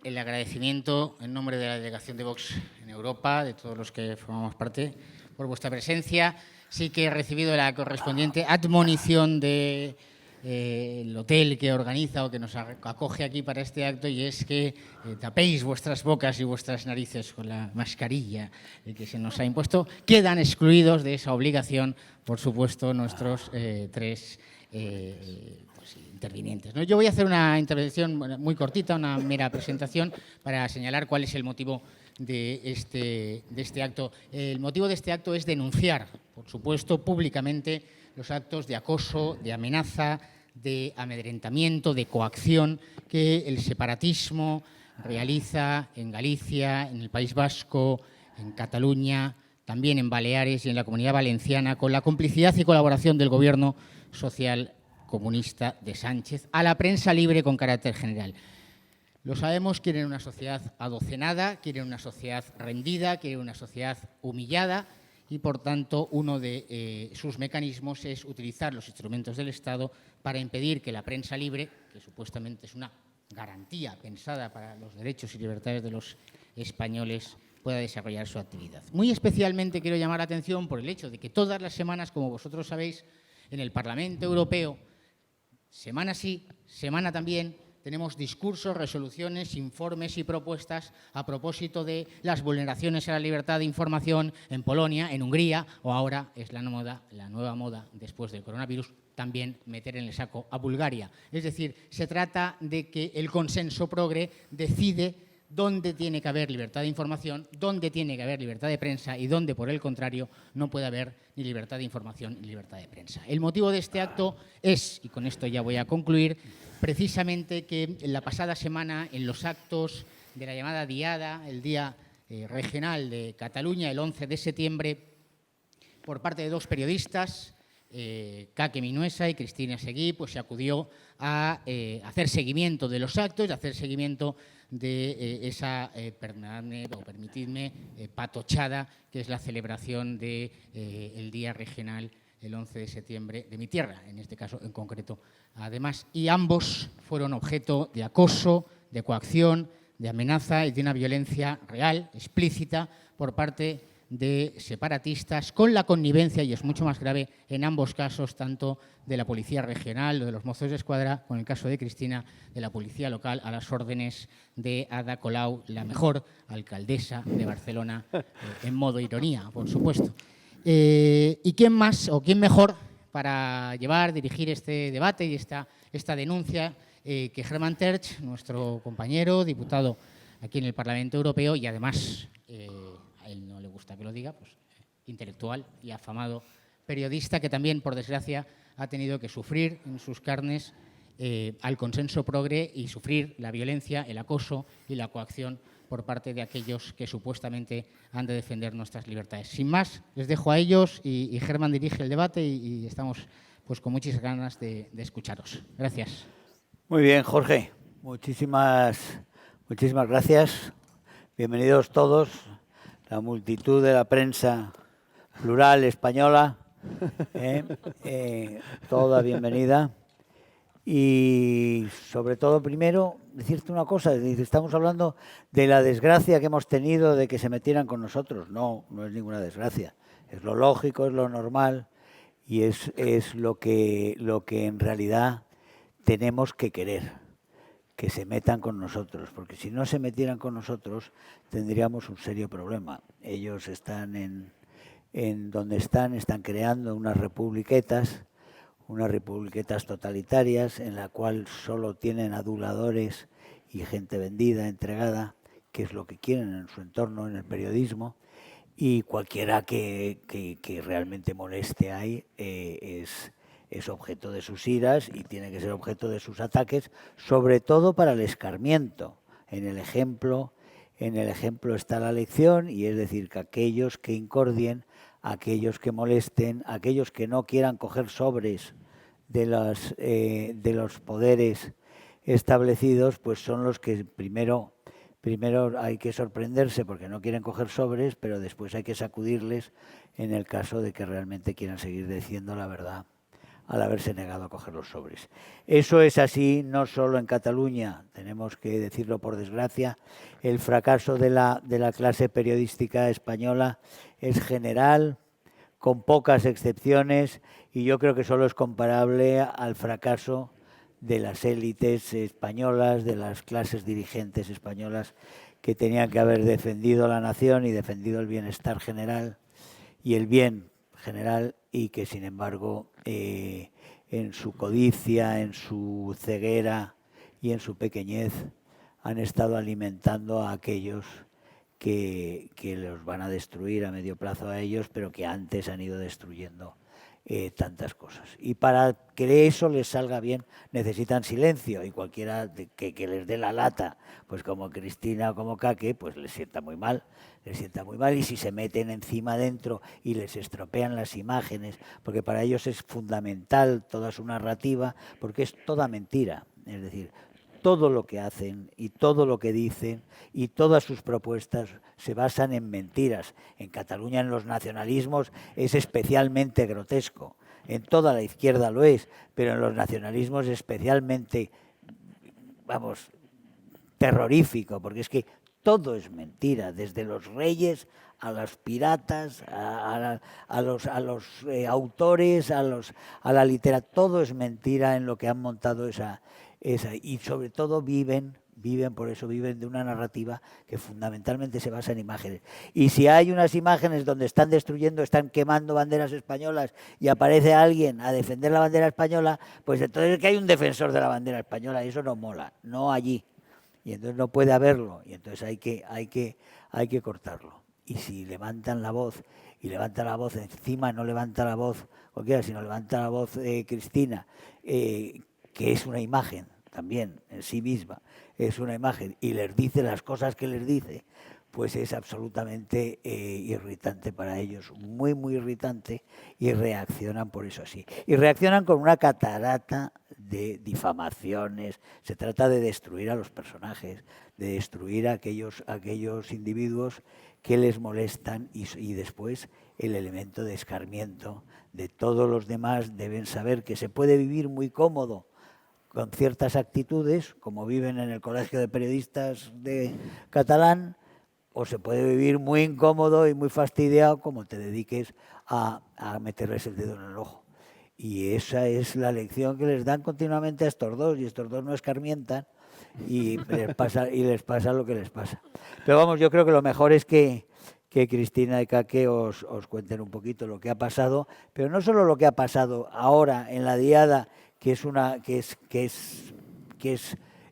el agradecimiento en nombre de la delegación de Vox en Europa, de todos los que formamos parte, por vuestra presencia. Sí que he recibido la correspondiente admonición de el hotel que organiza o que nos acoge aquí para este acto, y es que tapéis vuestras bocas y vuestras narices con la mascarilla que se nos ha impuesto. Quedan excluidos de esa obligación, por supuesto, nuestros tres intervinientes, ¿no? Yo voy a hacer una intervención muy cortita, una mera presentación para señalar cuál es el motivo de este acto. El motivo de este acto es denunciar, por supuesto, públicamente los actos de acoso, de amenaza, de amedrentamiento, de coacción que el separatismo realiza en Galicia, en el País Vasco, en Cataluña, también en Baleares y en la Comunidad Valenciana, con la complicidad y colaboración del Gobierno social comunista de Sánchez, a la prensa libre con carácter general. Lo sabemos, quieren una sociedad adocenada, quieren una sociedad rendida, quieren una sociedad humillada y, por tanto, uno de sus mecanismos es utilizar los instrumentos del Estado para impedir que la prensa libre, que supuestamente es una garantía pensada para los derechos y libertades de los españoles, pueda desarrollar su actividad. Muy especialmente quiero llamar la atención por el hecho de que todas las semanas, como vosotros sabéis, en el Parlamento Europeo, semana sí, semana también, tenemos discursos, resoluciones, informes y propuestas a propósito de las vulneraciones a la libertad de información en Polonia, en Hungría, o ahora es la nueva moda después del coronavirus, también meter en el saco a Bulgaria. Es decir, se trata de que el consenso progre decide dónde tiene que haber libertad de información, dónde tiene que haber libertad de prensa y dónde, por el contrario, no puede haber ni libertad de información ni libertad de prensa. El motivo de este acto es, y con esto ya voy a concluir, precisamente que en la pasada semana, en los actos de la llamada Diada, el Día Regional de Cataluña, el 11 de septiembre, por parte de dos periodistas, Kake Minuesa y Cristina Seguí, pues se acudió a hacer seguimiento de los actos, a hacer seguimiento de esa, perdonadme o permitidme, patochada, que es la celebración del Día Regional el 11 de septiembre de mi tierra, en este caso en concreto, además. Y ambos fueron objeto de acoso, de coacción, de amenaza y de una violencia real, explícita, por parte de separatistas, con la connivencia, y es mucho más grave en ambos casos, tanto de la Policía Regional o de los Mossos d'Esquadra, con el caso de Cristina, de la Policía Local, a las órdenes de Ada Colau, la mejor alcaldesa de Barcelona, en modo ironía, por supuesto. ¿Y quién más o quién mejor para dirigir este debate y esta denuncia que Hermann Tertsch, nuestro compañero, diputado aquí en el Parlamento Europeo y además, a él no le gusta que lo diga, pues intelectual y afamado periodista que también, por desgracia, ha tenido que sufrir en sus carnes al consenso progre y sufrir la violencia, el acoso y la coacción por parte de aquellos que supuestamente han de defender nuestras libertades. Sin más, les dejo a ellos y Hermann dirige el debate y estamos pues con muchas ganas de escucharos. Gracias. Muy bien, Jorge. Muchísimas gracias. Bienvenidos todos, la multitud de la prensa plural española, toda bienvenida. Y sobre todo, primero, decirte una cosa, estamos hablando de la desgracia que hemos tenido de que se metieran con nosotros. No es ninguna desgracia, es lo lógico, es lo normal y es lo que en realidad tenemos que querer, que se metan con nosotros, porque si no se metieran con nosotros tendríamos un serio problema. Ellos están en donde están creando unas republiquetas totalitarias en la cual solo tienen aduladores y gente vendida, entregada, que es lo que quieren en su entorno, en el periodismo, y cualquiera que realmente moleste ahí es objeto de sus iras y tiene que ser objeto de sus ataques, sobre todo para el escarmiento. En el ejemplo está la lección, y es decir, que aquellos que incordien, aquellos que molesten, aquellos que no quieran coger sobres de los poderes establecidos, pues son los que primero hay que sorprenderse porque no quieren coger sobres, pero después hay que sacudirles en el caso de que realmente quieran seguir diciendo la verdad al haberse negado a coger los sobres. Eso es así no solo en Cataluña, tenemos que decirlo por desgracia, el fracaso de la clase periodística española es general, con pocas excepciones, y yo creo que solo es comparable al fracaso de las élites españolas, de las clases dirigentes españolas, que tenían que haber defendido la nación y defendido el bienestar general y el bien general, y que sin embargo en su codicia, en su ceguera y en su pequeñez han estado alimentando a aquellos que los van a destruir a medio plazo a ellos, pero que antes han ido destruyendo tantas cosas. Y para que eso les salga bien necesitan silencio, y cualquiera que les dé la lata, pues como Cristina o como Kake, pues les sienta muy mal, y si se meten encima dentro y les estropean las imágenes, porque para ellos es fundamental toda su narrativa, porque es toda mentira, es decir, todo lo que hacen y todo lo que dicen y todas sus propuestas se basan en mentiras. En Cataluña, en los nacionalismos, es especialmente grotesco. En toda la izquierda lo es, pero en los nacionalismos especialmente, vamos, terrorífico, porque es que todo es mentira, desde los reyes a los piratas, a los autores, a la literatura, todo es mentira en lo que han montado esa, y sobre todo viven de una narrativa que fundamentalmente se basa en imágenes. Y si hay unas imágenes donde están destruyendo, están quemando banderas españolas y aparece alguien a defender la bandera española, pues entonces es que hay un defensor de la bandera española, y eso no mola, no allí. Y entonces no puede haberlo, y entonces hay que cortarlo. Y si levantan la voz, y levanta la voz, encima no levanta la voz cualquiera, sino levanta la voz Cristina, que es una imagen también en sí misma, es una imagen, y les dice las cosas que les dice, pues es absolutamente irritante para ellos, muy, muy irritante, y reaccionan por eso así. Y reaccionan con una catarata de difamaciones. Se trata de destruir a los personajes, de destruir a aquellos individuos que les molestan, y después el elemento de escarmiento de todos los demás. Deben saber que se puede vivir muy cómodo con ciertas actitudes, como viven en el Colegio de Periodistas de Catalán, o se puede vivir muy incómodo y muy fastidiado como te dediques a meterles el dedo en el ojo. Y esa es la lección que les dan continuamente a estos dos, y estos dos no escarmientan, y les pasa lo que les pasa. Pero vamos, yo creo que lo mejor es que Cristina y Kake os cuenten un poquito lo que ha pasado, pero no solo lo que ha pasado ahora en la diada, que es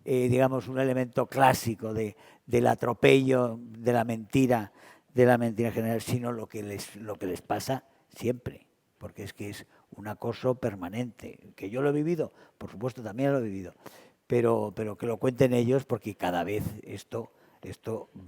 digamos, un elemento clásico del atropello, de la mentira general, sino lo que les pasa siempre, porque es que es un acoso permanente, que yo lo he vivido, por supuesto también lo he vivido, pero que lo cuenten ellos, porque cada vez esto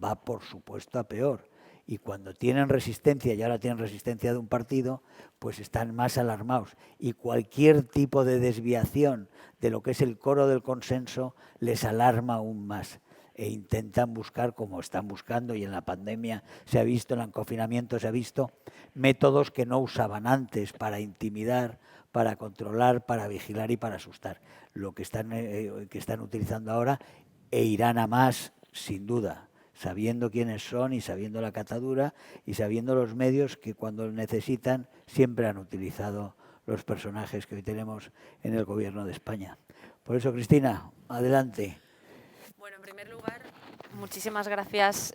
va, por supuesto, a peor. Y cuando tienen resistencia, y ahora tienen resistencia de un partido, pues están más alarmados. Y cualquier tipo de desviación de lo que es el coro del consenso les alarma aún más. E intentan buscar, como están buscando, y en la pandemia se ha visto, en el confinamiento se ha visto, métodos que no usaban antes para intimidar, para controlar, para vigilar y para asustar. Lo que están utilizando ahora, e irán a más, sin duda, sabiendo quiénes son y sabiendo la catadura y sabiendo los medios que cuando necesitan siempre han utilizado los personajes que hoy tenemos en el gobierno de España. Por eso, Cristina, adelante. Bueno, en primer lugar, muchísimas gracias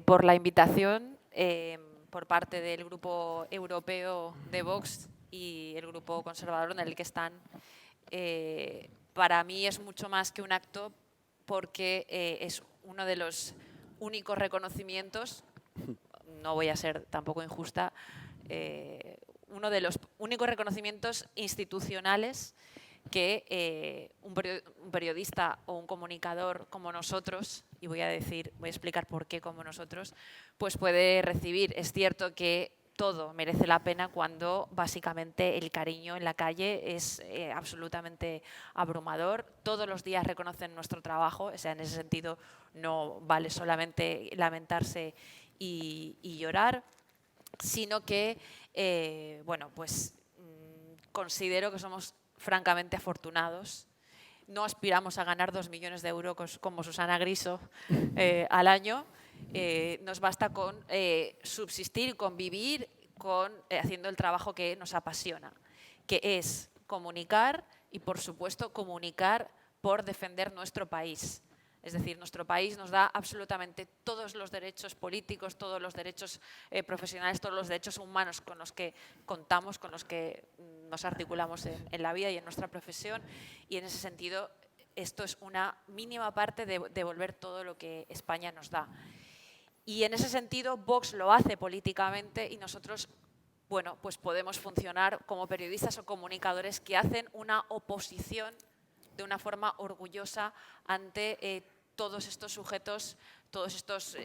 por la invitación por parte del Grupo Europeo de Vox y el Grupo Conservador en el que están. Para mí es mucho más que un acto, porque es uno de los únicos reconocimientos, no voy a ser tampoco injusta, uno de los únicos reconocimientos institucionales que un periodista o un comunicador como nosotros, y voy a explicar por qué como nosotros, pues puede recibir. Es cierto que todo merece la pena cuando básicamente el cariño en la calle es absolutamente abrumador. Todos los días reconocen nuestro trabajo, o sea, en ese sentido no vale solamente lamentarse y llorar, sino que, bueno, pues considero que somos francamente afortunados. No aspiramos a ganar 2 millones de euros como Susana Griso al año. Nos basta con subsistir y convivir haciendo el trabajo que nos apasiona, que es comunicar y, por supuesto, comunicar por defender nuestro país. Es decir, nuestro país nos da absolutamente todos los derechos políticos, todos los derechos profesionales, todos los derechos humanos con los que contamos, con los que nos articulamos en la vida y en nuestra profesión. Y en ese sentido, esto es una mínima parte de devolver todo lo que España nos da. Y en ese sentido, Vox lo hace políticamente y nosotros, bueno, pues podemos funcionar como periodistas o comunicadores que hacen una oposición de una forma orgullosa ante todos estos sujetos, todos estos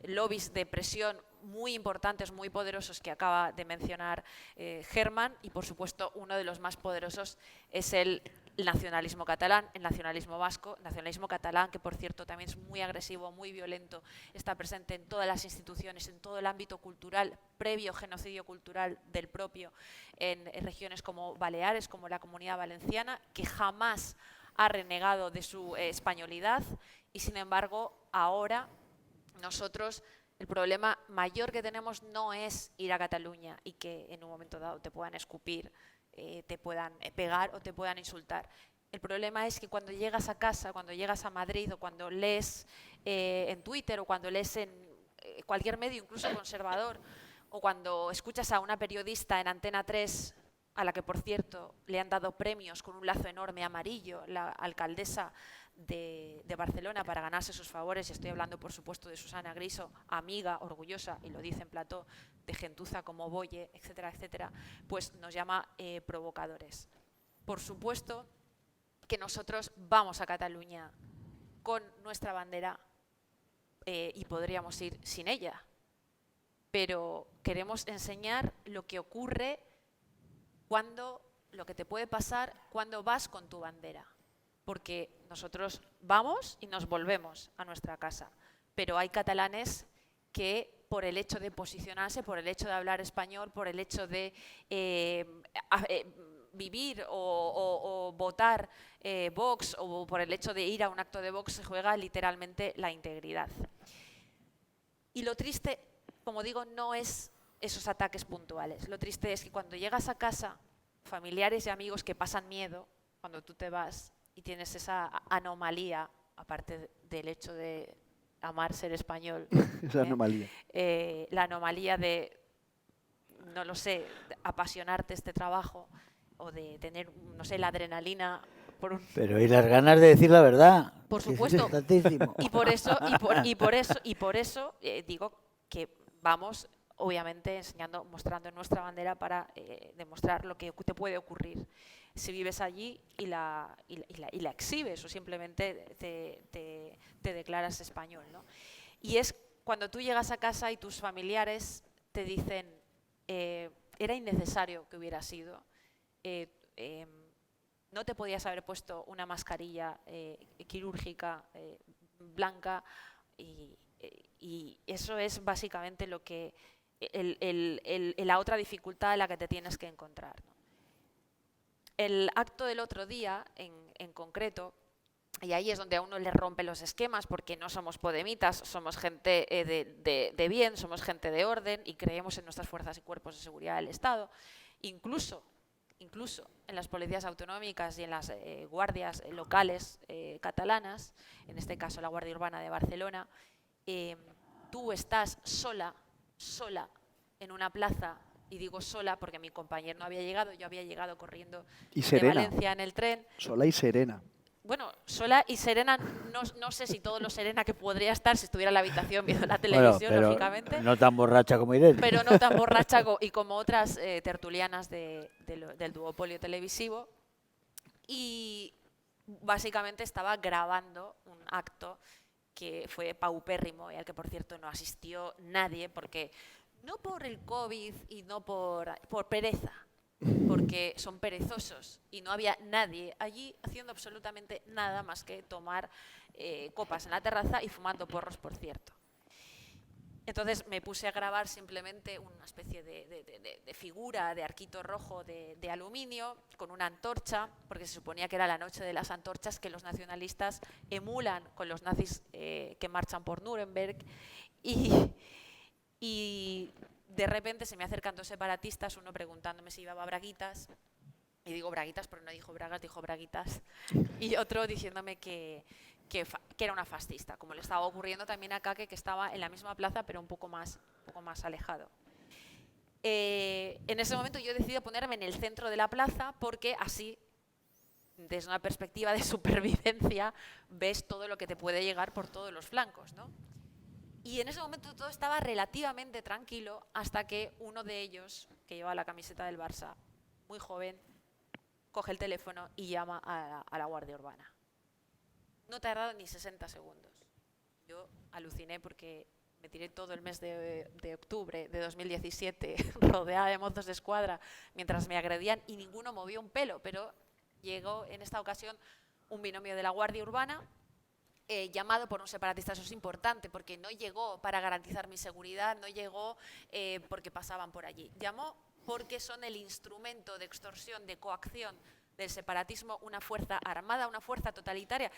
lobbies de presión muy importantes, muy poderosos que acaba de mencionar Germán, y por supuesto uno de los más poderosos es el nacionalismo catalán, el nacionalismo vasco, el nacionalismo catalán, que por cierto también es muy agresivo, muy violento, está presente en todas las instituciones, en todo el ámbito cultural, previo genocidio cultural del propio, en regiones como Baleares, como la Comunidad Valenciana, que jamás ha renegado de su españolidad, y sin embargo ahora nosotros el problema mayor que tenemos no es ir a Cataluña y que en un momento dado te puedan escupir, te puedan pegar o te puedan insultar. El problema es que cuando llegas a casa, cuando llegas a Madrid o cuando lees en Twitter o cuando lees en cualquier medio, incluso conservador, o cuando escuchas a una periodista en Antena 3, a la que por cierto le han dado premios con un lazo enorme amarillo, la alcaldesa de Barcelona, para ganarse sus favores, y estoy hablando por supuesto de Susana Griso, amiga, orgullosa, y lo dice en plató, de gentuza como Boye, etcétera, etcétera, pues nos llama provocadores. Por supuesto que nosotros vamos a Cataluña con nuestra bandera y podríamos ir sin ella, pero queremos enseñar lo que ocurre lo que te puede pasar cuando vas con tu bandera. Porque nosotros vamos y nos volvemos a nuestra casa. Pero hay catalanes que por el hecho de posicionarse, por el hecho de hablar español, por el hecho de vivir o votar Vox, o por el hecho de ir a un acto de Vox, se juega literalmente la integridad. Y lo triste, como digo, no es esos ataques puntuales. Lo triste es que cuando llegas a casa, familiares y amigos que pasan miedo cuando tú te vas, y tienes esa anomalía, aparte del hecho de amar ser español. Esa anomalía. La anomalía de, no lo sé, apasionarte este trabajo o de tener, no sé, la adrenalina. Pero y las ganas de decir la verdad. Por supuesto. Y por eso digo que vamos, obviamente, mostrando nuestra bandera para demostrar lo que te puede ocurrir si vives allí y la exhibes o simplemente te declaras español, ¿no? Y es cuando tú llegas a casa y tus familiares te dicen era innecesario que hubiera sido, no te podías haber puesto una mascarilla quirúrgica blanca, y eso es básicamente lo que la otra dificultad en la que te tienes que encontrar, ¿no? El acto del otro día, en concreto, y ahí es donde a uno le rompe los esquemas, porque no somos podemitas, somos gente de bien, somos gente de orden y creemos en nuestras fuerzas y cuerpos de seguridad del Estado, incluso en las policías autonómicas y en las guardias locales catalanas, en este caso la Guardia Urbana de Barcelona. Tú estás sola en una plaza, y digo sola porque mi compañero no había llegado, yo había llegado corriendo de Valencia en el tren. Sola y serena. Bueno, sola y serena, no sé si todo lo serena que podría estar si estuviera en la habitación viendo la televisión, pero lógicamente. No tan borracha como Irene. Pero no tan borracha y como otras tertulianas del duopolio televisivo. Y básicamente estaba grabando un acto que fue paupérrimo y al que, por cierto, no asistió nadie, porque no por el COVID y no por pereza, porque son perezosos y no había nadie allí haciendo absolutamente nada más que tomar copas en la terraza y fumando porros, por cierto. Entonces me puse a grabar simplemente una especie de figura de arquito rojo de aluminio con una antorcha, porque se suponía que era la noche de las antorchas que los nacionalistas emulan con los nazis que marchan por Nuremberg. Y de repente se me acercan dos separatistas, uno preguntándome si llevaba braguitas, y digo braguitas, pero no dijo bragas, dijo braguitas, y otro diciéndome que era una fascista, como le estaba ocurriendo también a Kake, que estaba en la misma plaza, pero un poco más alejado. En ese momento yo decido ponerme en el centro de la plaza, porque así, desde una perspectiva de supervivencia, ves todo lo que te puede llegar por todos los flancos, ¿no? Y en ese momento todo estaba relativamente tranquilo, hasta que uno de ellos, que llevaba la camiseta del Barça, muy joven, coge el teléfono y llama a la Guardia Urbana. No tardaron ni 60 segundos. Yo aluciné porque me tiré todo el mes de octubre de 2017 rodeada de mozos de escuadra mientras me agredían y ninguno movió un pelo, pero llegó en esta ocasión un binomio de la Guardia Urbana llamado por un separatista. Eso es importante porque no llegó para garantizar mi seguridad, no llegó porque pasaban por allí. Llamó porque son el instrumento de extorsión, de coacción del separatismo, una fuerza armada, una fuerza totalitaria,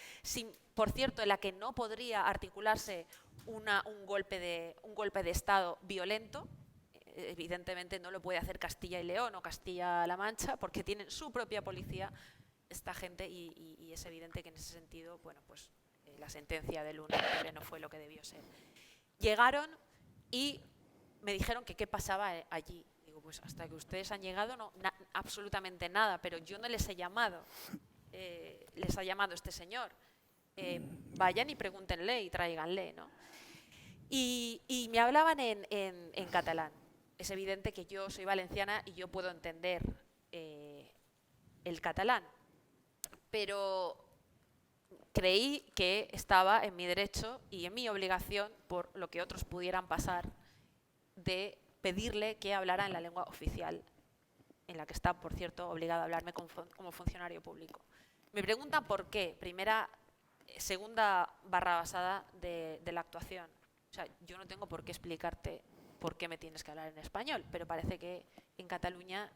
por cierto, en la que no podría articularse un golpe de Estado violento. Evidentemente no lo puede hacer Castilla y León o Castilla-La Mancha, porque tienen su propia policía esta gente, y es evidente que en ese sentido, bueno, pues la sentencia del 1 de octubre no fue lo que debió ser. Llegaron y me dijeron que qué pasaba allí. Digo, pues hasta que ustedes han llegado, no, absolutamente nada, pero yo no les he llamado. Les ha llamado este señor. Vayan y pregúntenle y tráiganle, ¿no? Y me hablaban en catalán. Es evidente que yo soy valenciana y yo puedo entender el catalán, pero creí que estaba en mi derecho y en mi obligación, por lo que otros pudieran pasar, de pedirle que hablara en la lengua oficial, en la que está, por cierto, obligado a hablarme como funcionario público. Me preguntan por qué. Segunda barra basada de la actuación. O sea, yo no tengo por qué explicarte por qué me tienes que hablar en español, pero parece que en Cataluña,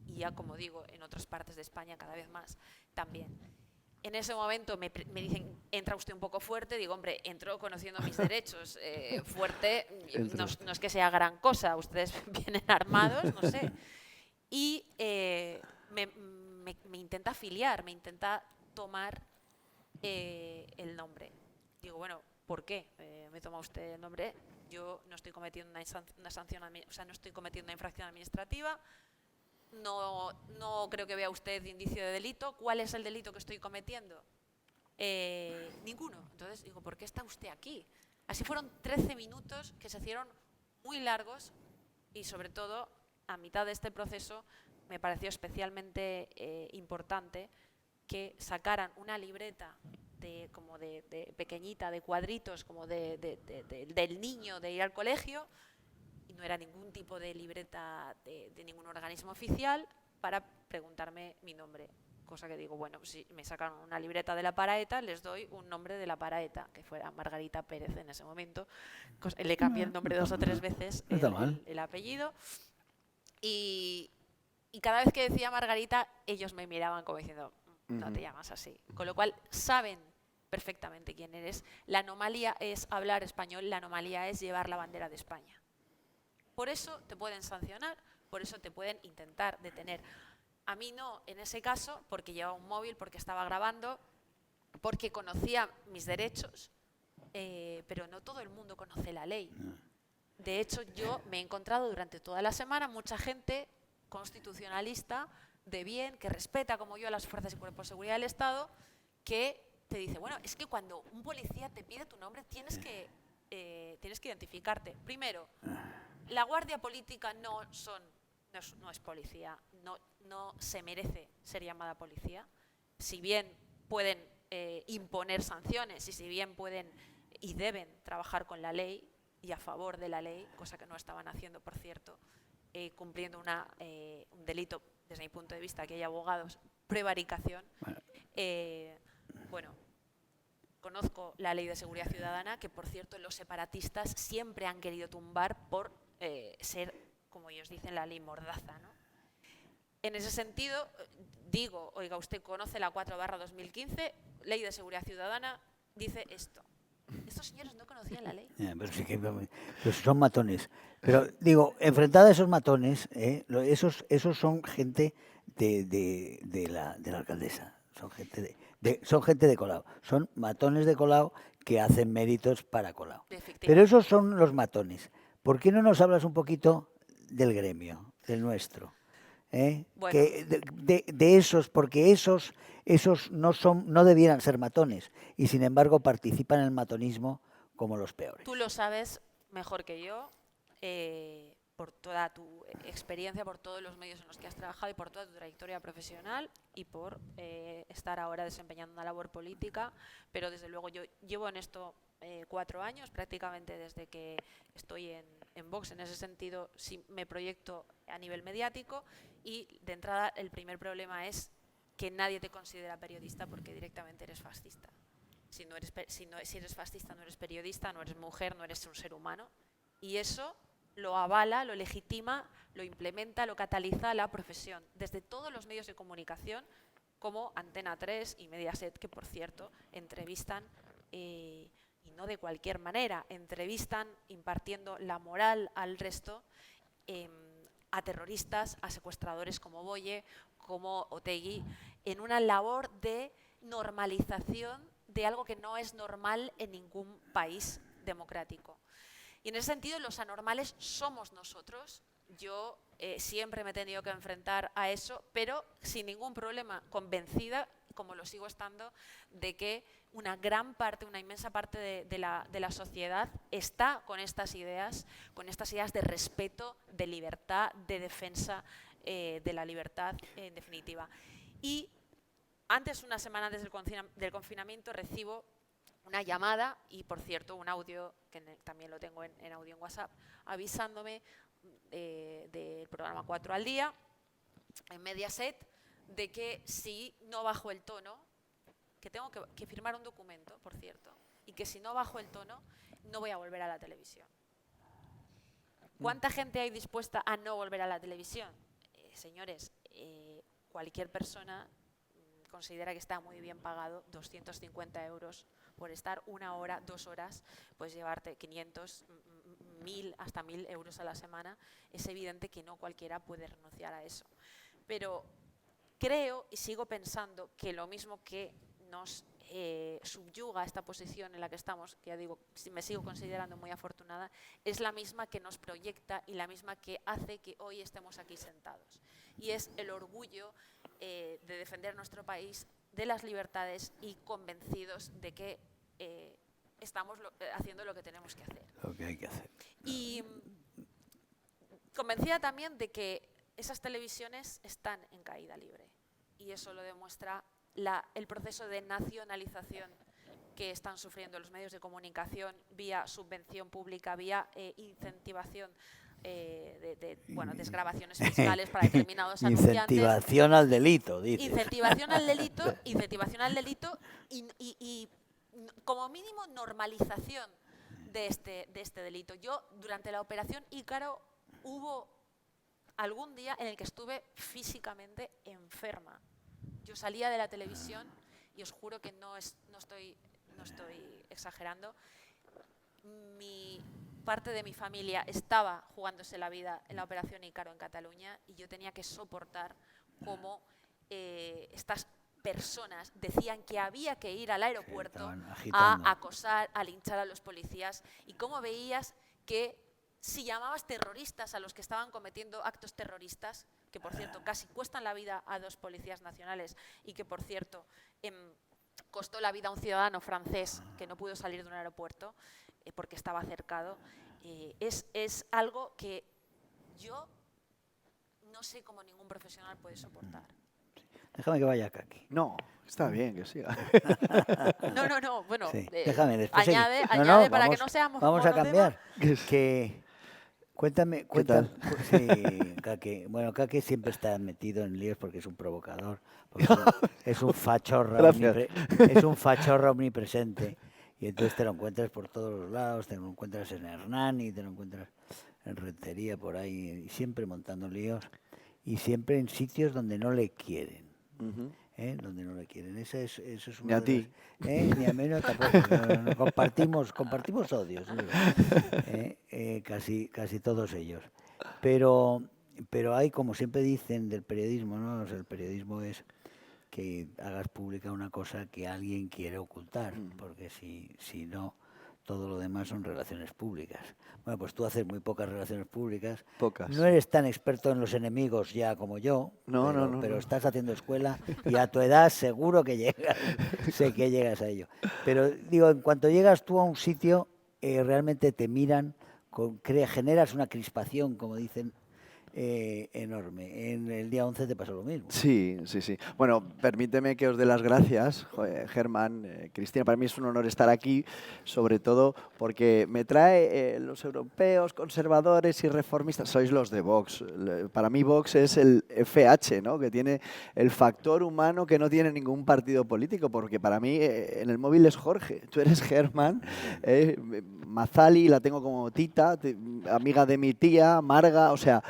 y ya como digo, en otras partes de España cada vez más, también. En ese momento me dicen, entra usted un poco fuerte. Digo, hombre, entro conociendo mis derechos. Fuerte no es que sea gran cosa, ustedes vienen armados, no sé. Y me intenta afiliar, me intenta tomar el nombre. Digo, bueno, ¿por qué me toma usted el nombre? Yo no estoy cometiendo una sanción, o sea, no estoy cometiendo una infracción administrativa. No creo que vea usted indicio de delito. ¿Cuál es el delito que estoy cometiendo? Ninguno. Entonces digo, ¿por qué está usted aquí? Así fueron 13 minutos que se hicieron muy largos, y sobre todo a mitad de este proceso me pareció especialmente importante que sacaran una libreta como de pequeñita, de cuadritos, como del niño de ir al colegio. No era ningún tipo de libreta de ningún organismo oficial, para preguntarme mi nombre. Cosa que digo, bueno, si me sacaron una libreta de la Paraeta, les doy un nombre de la Paraeta, que fuera Margarita Pérez en ese momento. Le cambié el nombre 2 o 3 veces, el apellido. Y cada vez que decía Margarita, ellos me miraban como diciendo, no te llamas así. Con lo cual saben perfectamente quién eres. La anomalía es hablar español, la anomalía es llevar la bandera de España. Por eso te pueden sancionar, por eso te pueden intentar detener. A mí no, en ese caso, porque llevaba un móvil, porque estaba grabando, porque conocía mis derechos, pero no todo el mundo conoce la ley. De hecho, yo me he encontrado durante toda la semana mucha gente constitucionalista, de bien, que respeta como yo a las fuerzas y cuerpos de seguridad del Estado, que te dice, bueno, es que cuando un policía te pide tu nombre tienes que identificarte. Primero, la guardia política no es policía, no se merece ser llamada policía. Si bien pueden imponer sanciones, y si bien pueden y deben trabajar con la ley y a favor de la ley, cosa que no estaban haciendo, por cierto, cumpliendo un delito, desde mi punto de vista, que hay abogados, prevaricación. Bueno, conozco la Ley de Seguridad Ciudadana, que por cierto los separatistas siempre han querido tumbar por ser, como ellos dicen, la ley mordaza, ¿no? En ese sentido, digo, oiga, usted conoce la 4/2015, Ley de Seguridad Ciudadana, dice esto. Estos señores no conocían la ley. Pero sí que pues son matones. Pero digo, enfrentada a esos matones, esos son gente de la alcaldesa. Son gente de Colau. Son matones de Colau que hacen méritos para Colau. Pero esos son los matones. ¿Por qué no nos hablas un poquito del gremio, del nuestro? Bueno. Que de esos, porque esos no debieran ser matones y sin embargo participan en el matonismo como los peores. Tú lo sabes mejor que yo, por toda tu experiencia, por todos los medios en los que has trabajado y por toda tu trayectoria profesional y por estar ahora desempeñando una labor política, pero desde luego yo llevo en esto 4 años, prácticamente desde que estoy en Vox. En ese sentido, sí me proyecto a nivel mediático y de entrada el primer problema es que nadie te considera periodista porque directamente eres fascista. Si eres fascista, no eres periodista, no eres mujer, no eres un ser humano. Y eso lo avala, lo legitima, lo implementa, lo cataliza la profesión. Desde todos los medios de comunicación, como Antena 3 y Mediaset, que por cierto entrevistan, y no de cualquier manera, entrevistan impartiendo la moral al resto, a terroristas, a secuestradores como Boye, como Otegi, en una labor de normalización de algo que no es normal en ningún país democrático. Y en ese sentido, los anormales somos nosotros. Yo siempre me he tenido que enfrentar a eso, pero sin ningún problema, convencida, como lo sigo estando, de que una gran parte, una inmensa parte de la sociedad está con estas ideas de respeto, de libertad, de defensa de la libertad, en definitiva. Y una semana antes del confinamiento, recibo una llamada y, por cierto, un audio, que también lo tengo en audio en WhatsApp, avisándome del programa 4 al día, en Mediaset, de que si no bajo el tono, que tengo que firmar un documento, por cierto, y que si no bajo el tono, no voy a volver a la televisión. ¿Cuánta gente hay dispuesta a no volver a la televisión? Señores, cualquier persona considera que está muy bien pagado 250 euros por estar 1 hora, 2 horas, pues llevarte 500, 1000, hasta 1000 euros a la semana. Es evidente que no cualquiera puede renunciar a eso. Pero creo y sigo pensando que lo mismo que nos subyuga esta posición en la que estamos, que ya digo, me sigo considerando muy afortunada, es la misma que nos proyecta y la misma que hace que hoy estemos aquí sentados. Y es el orgullo de defender nuestro país, de las libertades y convencidos de que estamos haciendo lo que tenemos que hacer. Lo que hay que hacer. Y convencida también de que esas televisiones están en caída libre. Y eso lo demuestra el proceso de nacionalización que están sufriendo los medios de comunicación vía subvención pública, vía incentivación desgravaciones fiscales para determinados anunciantes. Incentivación al delito, dices. Incentivación al delito y como mínimo normalización de este delito. Yo, durante la operación Ícaro, hubo algún día en el que estuve físicamente enferma. Yo salía de la televisión y os juro que no estoy exagerando. Parte de mi familia estaba jugándose la vida en la operación Ícaro en Cataluña y yo tenía que soportar cómo estas personas decían que había que ir al aeropuerto a acosar, a linchar a los policías, y cómo veías que si llamabas terroristas a los que estaban cometiendo actos terroristas, que por cierto casi cuestan la vida a 2 policías nacionales y que por cierto costó la vida a un ciudadano francés que no pudo salir de un aeropuerto porque estaba cercado, es algo que yo no sé cómo ningún profesional puede soportar. Déjame que vaya Kaki. No, está bien que siga. No, bueno, sí. Déjame después añade no, para que no seamos vamos a cambiar. Que Cuéntame, ¿Qué tal? sí, Kake. Bueno, Kake siempre está metido en líos porque es un provocador, porque es un fachorra, Gracias. es un fachorra omnipresente. Y entonces te lo encuentras por todos los lados, te lo encuentras en Hernani, te lo encuentras en Rentería, por ahí, y siempre montando líos, y siempre en sitios donde no le quieren. Ujú. Donde no le quieren. Eso es Ni uno a de ti. ni a menos tampoco. No, compartimos odios, digo, casi todos ellos. Pero, pero hay, como siempre dicen del periodismo, ¿no? O sea, el periodismo es que hagas pública una cosa que alguien quiere ocultar, porque si no, todo lo demás son relaciones públicas. Bueno, pues tú haces muy pocas relaciones públicas. Pocas. No eres tan experto en los enemigos ya como yo, No, pero, no, no, pero no. estás haciendo escuela y a tu edad seguro que llegas, sé que llegas a ello. Pero digo, en cuanto llegas tú a un sitio, realmente te miran, generas una crispación, como dicen, enorme. En el día 11 te pasó lo mismo. Sí, sí, sí. Bueno, permíteme que os dé las gracias, Germán, Cristina. Para mí es un honor estar aquí, sobre todo porque me trae los europeos, conservadores y reformistas. Sois los de Vox. Para mí Vox es el FH, ¿no? Que tiene el factor humano que no tiene ningún partido político, porque para mí en el móvil es Jorge, tú eres Germán, Mazali la tengo como Tita, amiga de mi tía, Marga, o sea...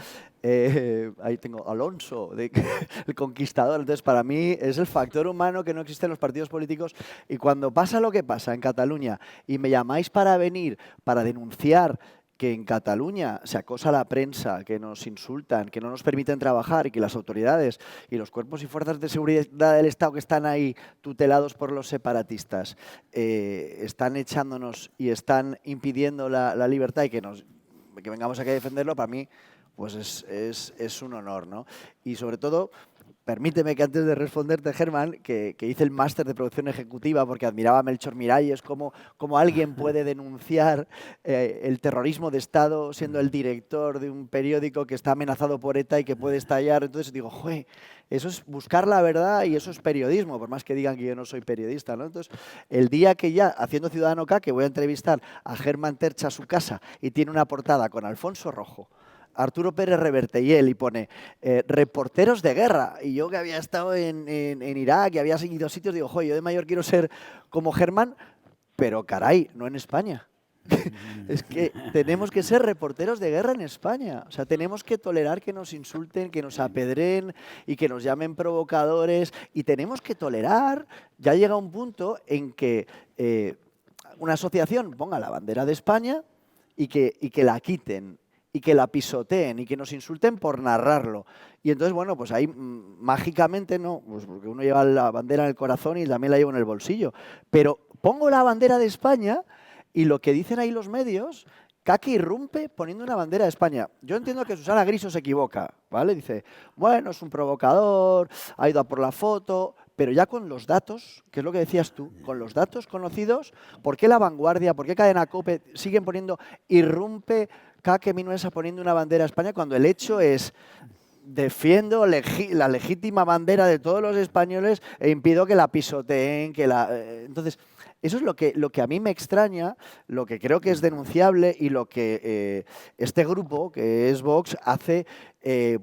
ahí tengo Alonso, el conquistador. Entonces, para mí es el factor humano que no existe en los partidos políticos. Y cuando pasa lo que pasa en Cataluña y me llamáis para venir, para denunciar que en Cataluña se acosa a la prensa, que nos insultan, que no nos permiten trabajar y que las autoridades y los cuerpos y fuerzas de seguridad del Estado que están ahí tutelados por los separatistas están echándonos y están impidiendo la libertad y que vengamos aquí a defenderlo, para mí pues es un honor, ¿no? Y sobre todo, permíteme que antes de responderte, Germán, que hice el máster de producción ejecutiva porque admiraba a Melchor Miralles, cómo alguien puede denunciar el terrorismo de Estado siendo el director de un periódico que está amenazado por ETA y que puede estallar. Entonces digo, ¡jue! Eso es buscar la verdad y eso es periodismo, por más que digan que yo no soy periodista, ¿no? Entonces, el día que ya, haciendo Ciudadano K, que voy a entrevistar a Germán Tercha a su casa y tiene una portada con Alfonso Rojo, Arturo Pérez Reverte y él, y pone reporteros de guerra. Y yo que había estado en Irak y había seguido sitios, digo, joder, yo de mayor quiero ser como Germán, pero caray, no en España. Es que tenemos que ser reporteros de guerra en España. O sea, tenemos que tolerar que nos insulten, que nos apedreen y que nos llamen provocadores. Y tenemos que tolerar, ya llega un punto en que una asociación ponga la bandera de España y que la quiten y que la pisoteen y que nos insulten por narrarlo. Y entonces, bueno, pues ahí mágicamente no, pues porque uno lleva la bandera en el corazón y también la lleva en el bolsillo. Pero pongo la bandera de España y lo que dicen ahí los medios, Kake irrumpe poniendo una bandera de España. Yo entiendo que Susana Griso se equivoca, ¿vale? Dice, bueno, es un provocador, ha ido a por la foto, pero ya con los datos, que es lo que decías tú, con los datos conocidos, ¿por qué La Vanguardia, por qué Cadena COPE siguen poniendo irrumpe Kake Minuesa poniendo una bandera a España cuando el hecho es defiendo la legítima bandera de todos los españoles e impido que la pisoteen, entonces eso es lo que a mí me extraña, lo que creo que es denunciable y lo que este grupo, que es Vox, hace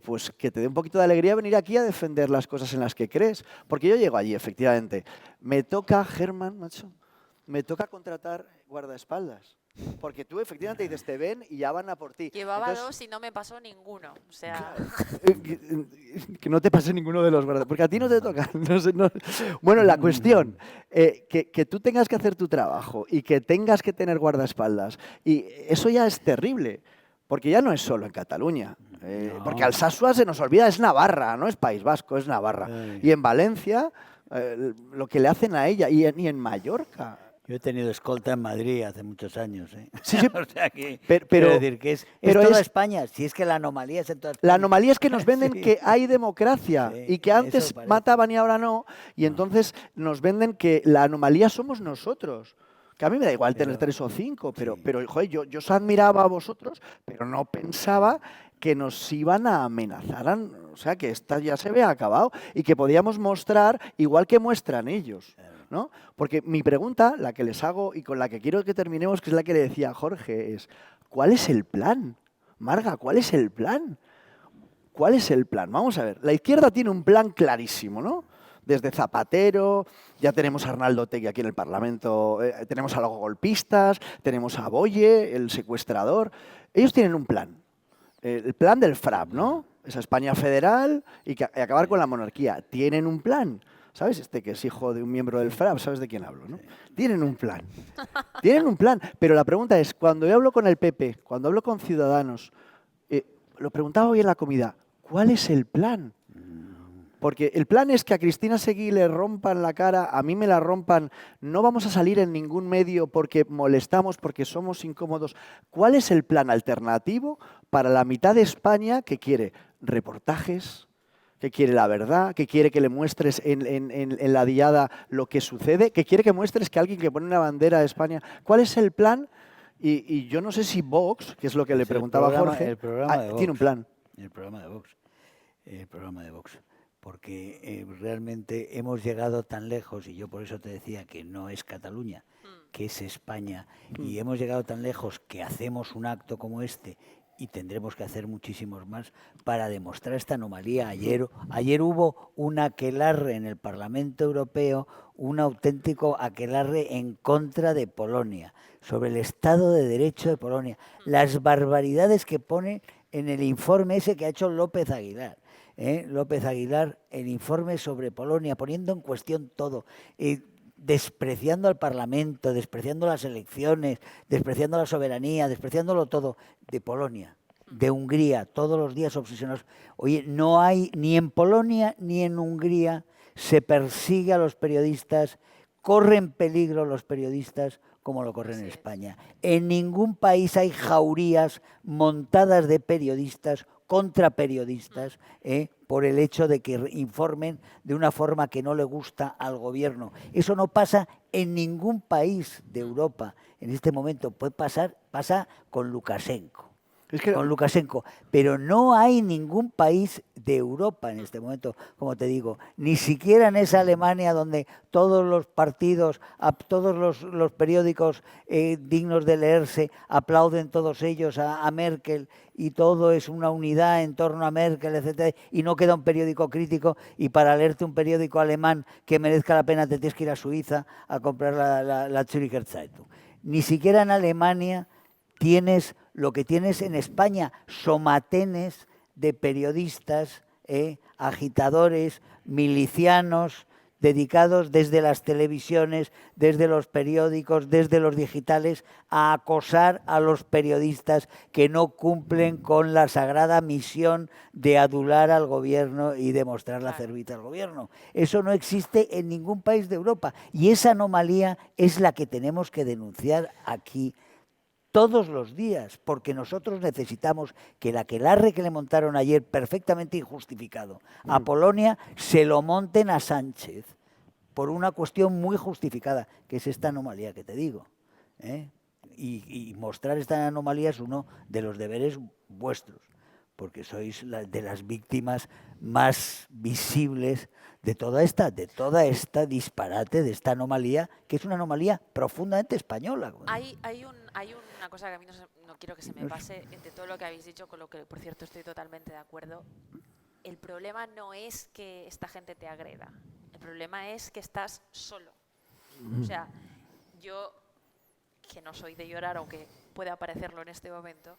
pues que te dé un poquito de alegría venir aquí a defender las cosas en las que crees. Porque yo llego allí, efectivamente. Me toca, Germán, macho, me toca contratar guardaespaldas. Porque tú efectivamente dices, te ven y ya van a por ti. Llevaba Entonces, 2 y no me pasó ninguno. O sea, que no te pase ninguno de los guardaespaldas, porque a ti no te toca. No sé, no. Bueno, la cuestión, que tú tengas que hacer tu trabajo y que tengas que tener guardaespaldas, y eso ya es terrible, porque ya no es solo en Cataluña. No. Porque Alsasua se nos olvida, es Navarra, no es País Vasco, es Navarra. Ay. Y en Valencia, lo que le hacen a ella, y en Mallorca. Yo he tenido escolta en Madrid hace muchos años. Sí, sí, o sea que, pero- quiero decir que es pero toda es- España. Si es que la anomalía es en toda España. La anomalía es que nos venden Sí. que hay democracia Sí, y que eso antes parece. mataban y ahora no, y entonces nos venden que la anomalía somos nosotros. Que a mí me da igual tener Pero- 3 o 5, pero, sí. pero joder, yo os admiraba a vosotros, pero no pensaba que nos iban a amenazar. O sea, que esta ya se había acabado y que podíamos mostrar igual que muestran ellos, ¿no? Porque mi pregunta, la que les hago y con la que quiero que terminemos, que es la que le decía a Jorge, es ¿cuál es el plan? Marga, ¿cuál es el plan? ¿Cuál es el plan? Vamos a ver, la izquierda tiene un plan clarísimo, ¿no? Desde Zapatero, ya tenemos a Arnaldo Otegi aquí en el Parlamento, tenemos a los golpistas, tenemos a Boye, el secuestrador. Ellos tienen un plan, el plan del FRAP, ¿no? Esa España federal y acabar con la monarquía. Tienen un plan. ¿Sabes? Este que es hijo de un miembro del FRAP, ¿sabes de quién hablo, no? Tienen un plan. Tienen un plan. Pero la pregunta es, cuando yo hablo con el PP, cuando hablo con Ciudadanos, lo preguntaba hoy en la comida, ¿cuál es el plan? Porque el plan es que a Cristina Seguí le rompan la cara, a mí me la rompan, no vamos a salir en ningún medio porque molestamos, porque somos incómodos. ¿Cuál es el plan alternativo para la mitad de España que quiere reportajes, que quiere la verdad, que quiere que le muestres en la diada lo que sucede, que quiere que muestres que alguien que pone una bandera de España? ¿Cuál es el plan? Y yo no sé si Vox, que es lo que le preguntaba a Jorge, tiene un plan. El programa de Vox. El programa de Vox. Porque realmente hemos llegado tan lejos, y yo por eso te decía que no es Cataluña, que es España, y hemos llegado tan lejos que hacemos un acto como este y tendremos que hacer muchísimos más para demostrar esta anomalía. Ayer hubo un aquelarre en el Parlamento Europeo, un auténtico aquelarre en contra de Polonia, sobre el Estado de Derecho de Polonia, las barbaridades que pone en el informe ese que ha hecho López Aguilar. López Aguilar, el informe sobre Polonia, poniendo en cuestión todo, despreciando al Parlamento, despreciando las elecciones, despreciando la soberanía, despreciándolo todo, de Polonia, de Hungría, todos los días obsesionados. Oye, no hay, ni en Polonia ni en Hungría se persigue a los periodistas, corren peligro los periodistas como lo corren en España. En ningún país hay jaurías montadas de periodistas contra periodistas por el hecho de que informen de una forma que no le gusta al gobierno. Eso no pasa en ningún país de Europa en este momento. Pasa con Lukashenko. Con Lukashenko, pero no hay ningún país de Europa en este momento, como te digo, ni siquiera en esa Alemania donde todos los partidos, todos los periódicos dignos de leerse, aplauden todos ellos a Merkel y todo es una unidad en torno a Merkel, etcétera, y no queda un periódico crítico, y para leerte un periódico alemán que merezca la pena te tienes que ir a Suiza a comprar la Zürcher Zeitung. Ni siquiera en Alemania tienes lo que tienes en España, somatenes de periodistas, agitadores, milicianos, dedicados desde las televisiones, desde los periódicos, desde los digitales, a acosar a los periodistas que no cumplen con la sagrada misión de adular al gobierno y de mostrar la cervita al gobierno. Eso no existe en ningún país de Europa y esa anomalía es la que tenemos que denunciar aquí todos los días, porque nosotros necesitamos que el aquelarre que le montaron ayer, perfectamente injustificado, a Polonia, se lo monten a Sánchez, por una cuestión muy justificada, que es esta anomalía que te digo. Y mostrar esta anomalía es uno de los deberes vuestros, porque sois de las víctimas más visibles de toda esta disparate, de esta anomalía, que es una anomalía profundamente española. Hay una cosa que a mí no quiero que se me pase entre todo lo que habéis dicho, con lo que, por cierto, estoy totalmente de acuerdo. El problema no es que esta gente te agreda, el problema es que estás solo. O sea, yo, que no soy de llorar, aunque pueda parecerlo en este momento,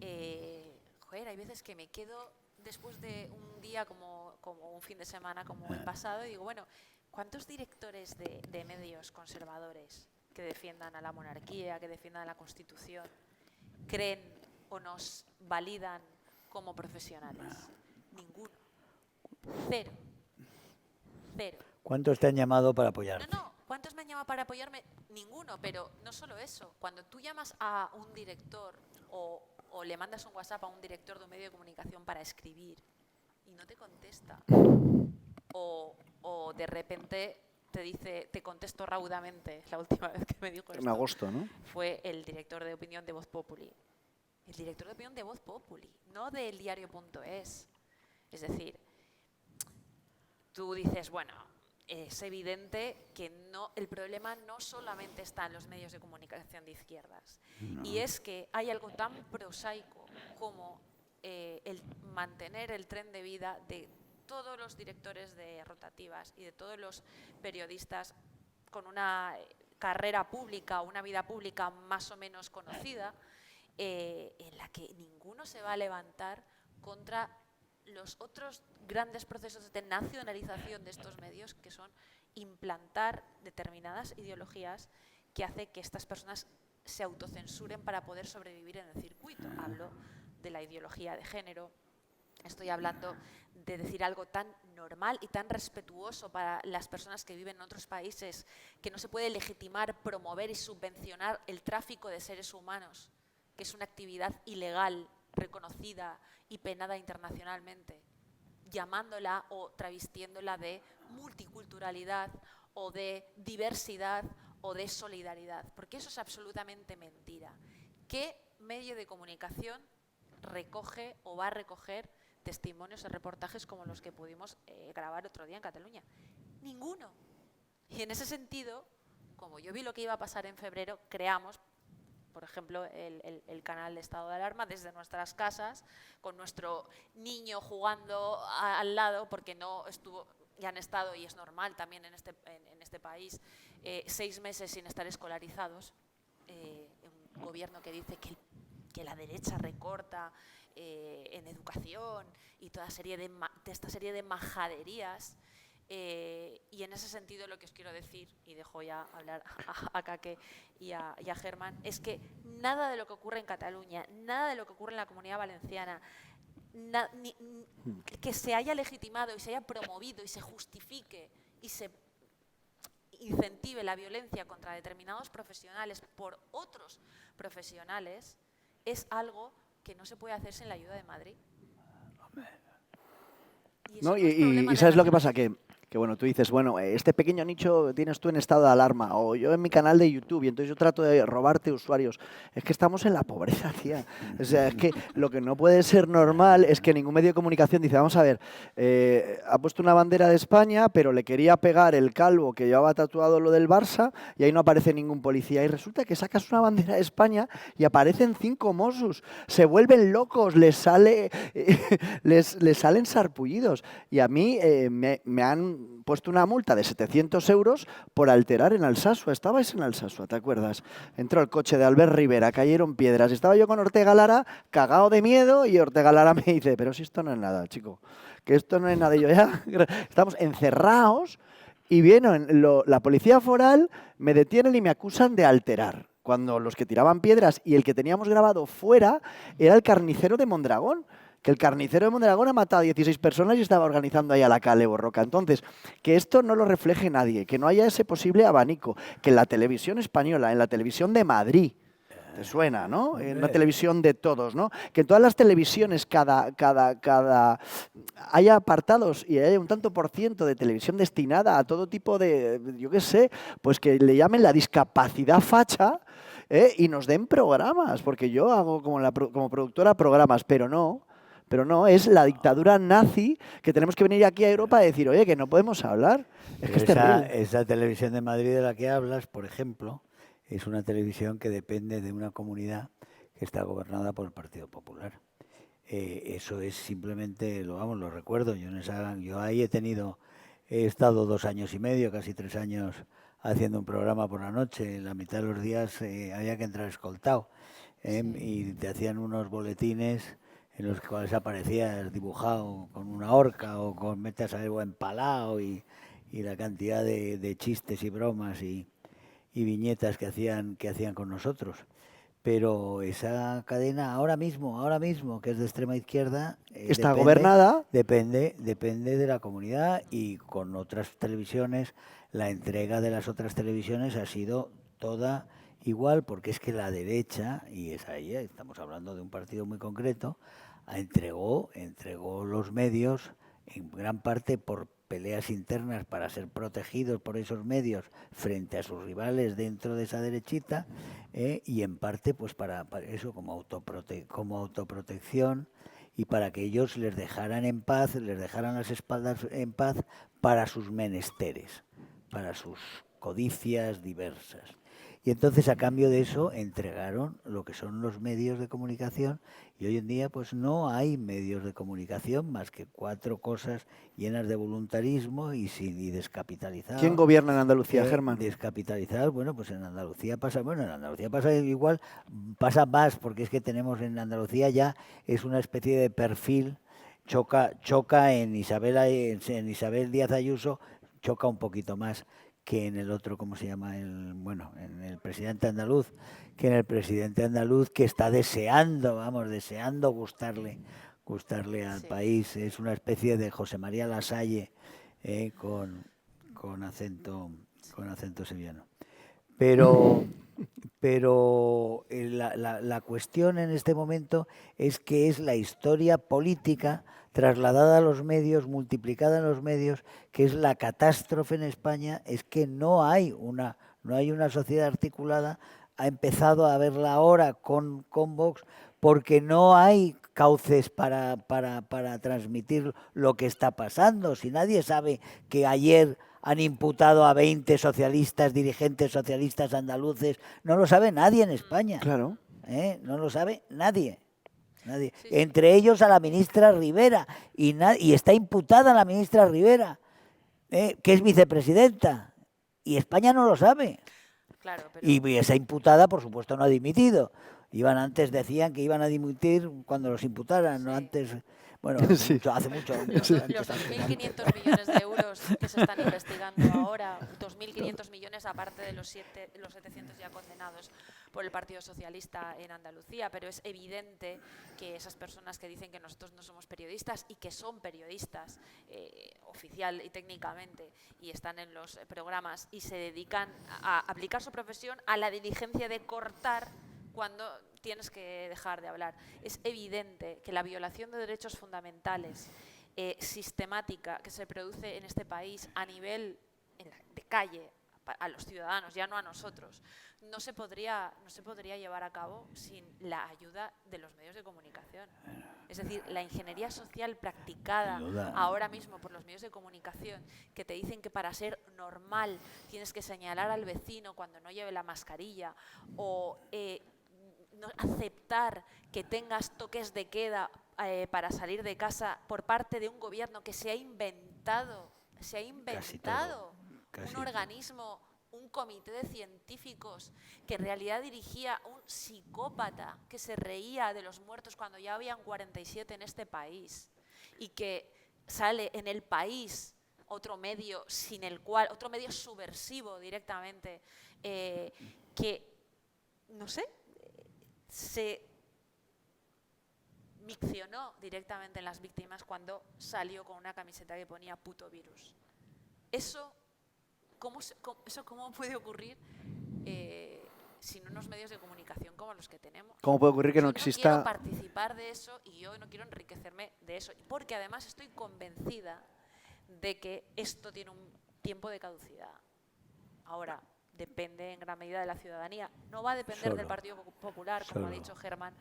hay veces que me quedo después de un día como un fin de semana como el pasado y digo, bueno, ¿cuántos directores de medios conservadores que defiendan a la monarquía, que defiendan a la Constitución, creen o nos validan como profesionales? Ninguno. Cero. ¿Cuántos te han llamado para apoyarte? No. ¿Cuántos me han llamado para apoyarme? Ninguno, pero no solo eso. Cuando tú llamas a un director o le mandas un WhatsApp a un director de un medio de comunicación para escribir y no te contesta, o de repente te dice, te contesto raudamente, la última vez que me dijo esto. En agosto, ¿no? Fue el director de opinión de Voz Populi. El director de opinión de Voz Populi, no del diario.es. Es decir, tú dices, bueno, es evidente que el problema no solamente está en los medios de comunicación de izquierdas, y es que hay algo tan prosaico como el mantener el tren de vida de todos los directores de rotativas y de todos los periodistas con una carrera pública, una vida pública más o menos conocida, en la que ninguno se va a levantar contra los otros grandes procesos de nacionalización de estos medios, que son implantar determinadas ideologías que hace que estas personas se autocensuren para poder sobrevivir en el circuito. Hablo de la ideología de género, estoy hablando de decir algo tan normal y tan respetuoso para las personas que viven en otros países, que no se puede legitimar, promover y subvencionar el tráfico de seres humanos, que es una actividad ilegal, reconocida y penada internacionalmente, llamándola o travestiéndola de multiculturalidad o de diversidad o de solidaridad, porque eso es absolutamente mentira. ¿Qué medio de comunicación recoge o va a recoger testimonios o reportajes como los que pudimos grabar otro día en Cataluña? Ninguno. Y en ese sentido, como yo vi lo que iba a pasar en febrero, creamos, por ejemplo, el canal de estado de alarma desde nuestras casas, con nuestro niño jugando al lado, porque no estuvo, ya han estado, y es normal también en este país, 6 meses sin estar escolarizados. Un gobierno que dice que la derecha recorta en educación y toda esta serie de majaderías. Y en ese sentido lo que os quiero decir, y dejo ya hablar a Kake y a Germán, es que nada de lo que ocurre en Cataluña, nada de lo que ocurre en la Comunidad Valenciana, que se haya legitimado y se haya promovido y se justifique y se incentive la violencia contra determinados profesionales por otros profesionales, es algo que no se puede hacer sin la ayuda de Madrid. Y ¿sabes lo que pasa? Que bueno, tú dices, bueno, este pequeño nicho tienes tú en estado de alarma, o yo en mi canal de YouTube, y entonces yo trato de robarte usuarios. Es que estamos en la pobreza, tía. O sea, es que lo que no puede ser normal es que ningún medio de comunicación dice, vamos a ver, ha puesto una bandera de España, pero le quería pegar el calvo que llevaba tatuado lo del Barça, y ahí no aparece ningún policía. Y resulta que sacas una bandera de España y aparecen 5 Mossos. Se vuelven locos, les salen sarpullidos. Y a mí me han puesto una multa de 700 euros por alterar en Alsasua. Estabais en Alsasua, ¿te acuerdas? Entró el coche de Albert Rivera, cayeron piedras. Estaba yo con Ortega Lara, cagado de miedo, y Ortega Lara me dice, pero si esto no es nada, chico, que esto no es nada. Y yo ya, estamos encerrados, y viene la policía foral, me detienen y me acusan de alterar, cuando los que tiraban piedras y el que teníamos grabado fuera era el carnicero de Mondragón, que el carnicero de Mondragón ha matado a 16 personas y estaba organizando ahí a la Cale Borroca. Entonces, que esto no lo refleje nadie, que no haya ese posible abanico, que en la televisión española, en la televisión de Madrid, te suena, ¿no? En una televisión de todos, ¿no? Que en todas las televisiones haya apartados y haya un tanto por ciento de televisión destinada a todo tipo de, yo qué sé, pues que le llamen la discapacidad facha, y nos den programas, porque yo hago como productora programas, pero no, es la dictadura nazi que tenemos que venir aquí a Europa a decir, oye, que no podemos hablar. Es que es terrible. Esa televisión de Madrid de la que hablas, por ejemplo, es una televisión que depende de una comunidad que está gobernada por el Partido Popular. Eso es simplemente, lo recuerdo, yo ahí he estado 2 años y medio, casi 3 años, haciendo un programa por la noche. La mitad de los días había que entrar escoltado, y te hacían unos boletines en los cuales aparecías dibujado con una horca o con metas a algo empalado, y la cantidad de chistes y bromas y viñetas que hacían con nosotros. Pero esa cadena ahora mismo, que es de extrema izquierda, está gobernada. Depende de la comunidad, y con otras televisiones, la entrega de las otras televisiones ha sido toda igual, porque es que la derecha, y es ahí, estamos hablando de un partido muy concreto, entregó los medios en gran parte por peleas internas para ser protegidos por esos medios frente a sus rivales dentro de esa derechita, y en parte pues para eso como autoprotección, y para que ellos les dejaran en paz, les dejaran las espaldas en paz para sus menesteres, para sus codicias diversas. Y entonces, a cambio de eso, entregaron lo que son los medios de comunicación, y hoy en día pues no hay medios de comunicación más que 4 cosas llenas de voluntarismo y descapitalizados. ¿Quién gobierna en Andalucía, Germán? Descapitalizados, bueno, pues en Andalucía pasa igual, pasa más, porque es que tenemos en Andalucía ya es una especie de perfil, choca en Isabel Díaz Ayuso, choca un poquito más que en el otro, ¿cómo se llama? En el presidente andaluz, que está deseando gustarle al país. Es una especie de José María Lasalle con acento sevillano. Pero la cuestión en este momento es que es la historia política trasladada a los medios, multiplicada en los medios, que es la catástrofe en España, es que no hay una sociedad articulada. Ha empezado a verla ahora con Vox, porque no hay cauces para transmitir lo que está pasando. Si nadie sabe que ayer han imputado a 20 socialistas, dirigentes socialistas andaluces, no lo sabe nadie en España. Claro. No lo sabe nadie. Sí. Entre ellos a la ministra Rivera, y está imputada la ministra Rivera, que es vicepresidenta, y España no lo sabe. Claro, pero... Y esa imputada, por supuesto, no ha dimitido. Decían que iban a dimitir cuando los imputaran, no antes. Bueno, Sí. hace mucho. Los 2.500 millones de euros que se están investigando ahora, 2.500 millones aparte de los 700 ya condenados por el Partido Socialista en Andalucía, pero es evidente que esas personas que dicen que nosotros no somos periodistas y que son periodistas oficial y técnicamente y están en los programas y se dedican a aplicar su profesión a la diligencia de cortar cuando tienes que dejar de hablar. Es evidente que la violación de derechos fundamentales sistemática que se produce en este país a nivel de calle, a los ciudadanos, ya no a nosotros, no se podría llevar a cabo sin la ayuda de los medios de comunicación. Es decir, la ingeniería social practicada ahora mismo por los medios de comunicación, que te dicen que para ser normal tienes que señalar al vecino cuando no lleve la mascarilla o no aceptar que tengas toques de queda para salir de casa por parte de un gobierno que se ha inventado un organismo, un comité de científicos que en realidad dirigía un psicópata que se reía de los muertos cuando ya habían 47 en este país, y que sale en El País, otro medio otro medio subversivo directamente, que, no sé, se miccionó directamente en las víctimas cuando salió con una camiseta que ponía puto virus. ¿Eso cómo puede ocurrir sin unos medios de comunicación como los que tenemos? ¿Cómo puede ocurrir que no exista? Yo no quiero participar de eso y yo no quiero enriquecerme de eso, porque además estoy convencida de que esto tiene un tiempo de caducidad. Ahora, depende en gran medida de la ciudadanía. No va a depender del Partido Popular, como ha dicho Germán,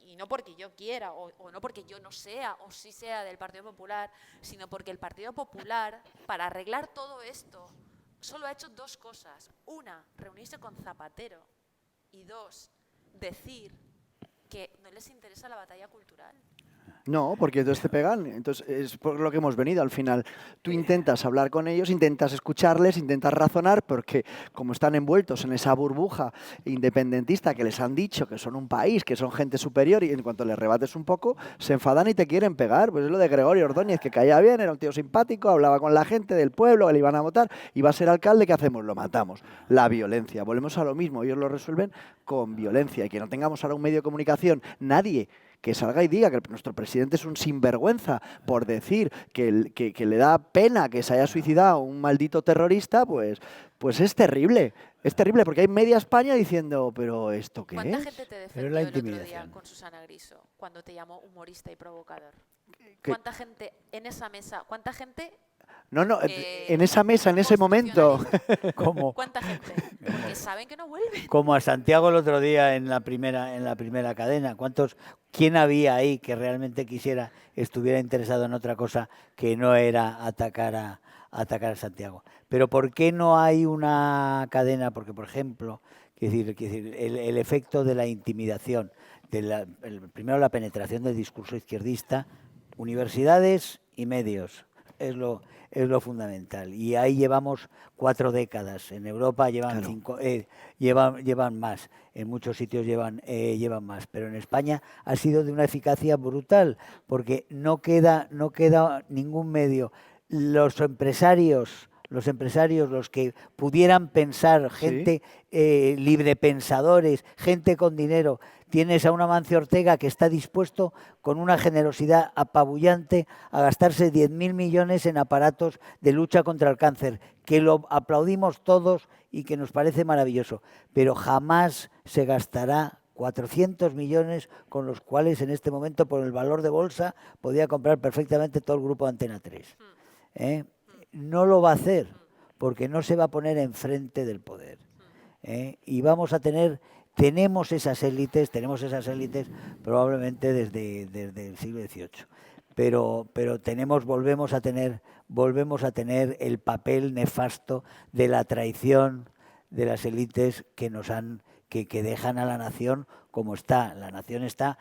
y no porque yo quiera o no porque yo no sea o sí sea del Partido Popular, sino porque el Partido Popular, para arreglar todo esto, solo ha hecho 2 cosas. Una, reunirse con Zapatero, y 2, decir que no les interesa la batalla cultural. No, porque entonces te pegan. Entonces es por lo que hemos venido al final. Tú intentas hablar con ellos, intentas escucharles, intentas razonar, porque como están envueltos en esa burbuja independentista que les han dicho que son un país, que son gente superior, y en cuanto les rebates un poco, se enfadan y te quieren pegar. Pues es lo de Gregorio Ordóñez, que caía bien, era un tío simpático, hablaba con la gente del pueblo, que le iban a votar, iba a ser alcalde, ¿qué hacemos? Lo matamos. La violencia. Volvemos a lo mismo, ellos lo resuelven con violencia. Y que no tengamos ahora un medio de comunicación, nadie que salga y diga que nuestro presidente es un sinvergüenza por decir que le da pena que se haya suicidado un maldito terrorista, pues es terrible. Es terrible porque hay media España diciendo, ¿pero esto qué ¿Cuánta es? gente te defendió el otro día con Susana Griso cuando te llamó humorista y provocador? ¿Cuánta gente en esa mesa? ¿Cuánta gente? No, en esa mesa, en ese momento. ¿Cuánta gente? Porque saben que no vuelven. Como a Santiago el otro día en la primera cadena. ¿quién había ahí que realmente estuviera interesado en otra cosa que no era atacar a Santiago? Pero ¿por qué no hay una cadena? Porque, por ejemplo, quiero decir, el efecto de la intimidación, primero la penetración del discurso izquierdista, universidades y medios, es lo fundamental. Y ahí llevamos 4 décadas. En Europa llevan Claro. 5, llevan más. En muchos sitios llevan más. Pero en España ha sido de una eficacia brutal, porque no queda ningún medio. Los empresarios, los que pudieran pensar, gente librepensadores, gente con dinero. Tienes a un Amancio Ortega que está dispuesto, con una generosidad apabullante, a gastarse 10.000 millones en aparatos de lucha contra el cáncer, que lo aplaudimos todos y que nos parece maravilloso, pero jamás se gastará 400 millones con los cuales en este momento, por el valor de bolsa, podía comprar perfectamente todo el grupo Antena 3. No lo va a hacer, porque no se va a poner enfrente del poder. Y tenemos esas élites probablemente desde el siglo XVIII, pero volvemos a tener el papel nefasto de la traición de las élites que dejan a la nación como está. La nación está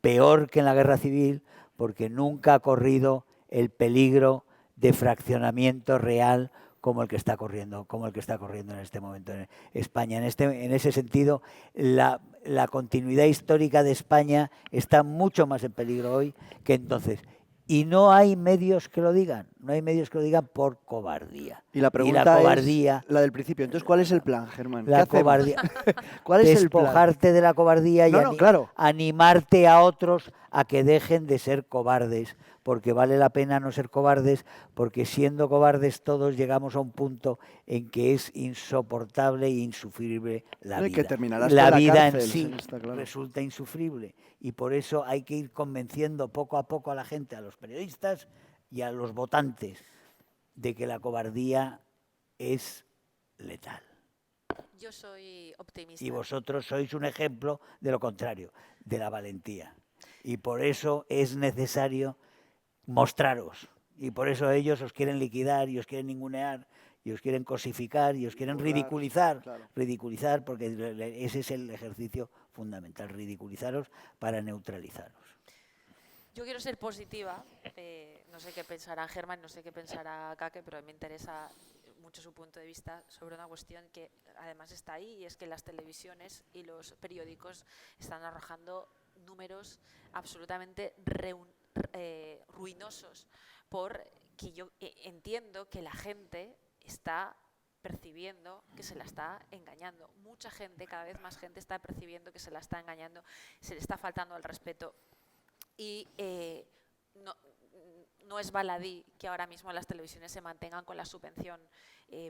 peor que en la guerra civil, porque nunca ha corrido el peligro de fraccionamiento real como el que está corriendo en este momento en España. En ese sentido, la continuidad histórica de España está mucho más en peligro hoy que entonces. Y no hay medios que lo digan, por cobardía. Y la pregunta es la del principio. Entonces, ¿cuál es el plan, Germán? La cobardía. ¿Cuál es el plan? Despojarte de la cobardía y claro. animarte a otros a que dejen de ser cobardes, porque vale la pena no ser cobardes, porque siendo cobardes todos llegamos a un punto en que es insoportable e insufrible la vida. Que terminarás la con vida cárcel, en sí claro. resulta insufrible, y por eso hay que ir convenciendo poco a poco a la gente, a los periodistas y a los votantes, de que la cobardía es letal. Yo soy optimista. Y vosotros sois un ejemplo de lo contrario, de la valentía. Y por eso es necesario mostraros. Y por eso ellos os quieren liquidar y os quieren ningunear y os quieren cosificar y os quieren ridiculizar. Claro. Ridiculizar, porque ese es el ejercicio fundamental, ridiculizaros para neutralizaros. Yo quiero ser positiva. No sé qué pensará Germán, no sé qué pensará Kake, pero me interesa mucho su punto de vista sobre una cuestión que además está ahí, y es que las televisiones y los periódicos están arrojando números absolutamente ruinosos, porque yo entiendo que la gente está percibiendo que se la está engañando. Mucha gente, cada vez más gente está percibiendo que se la está engañando, se le está faltando al respeto. Y no es baladí que ahora mismo las televisiones se mantengan con la subvención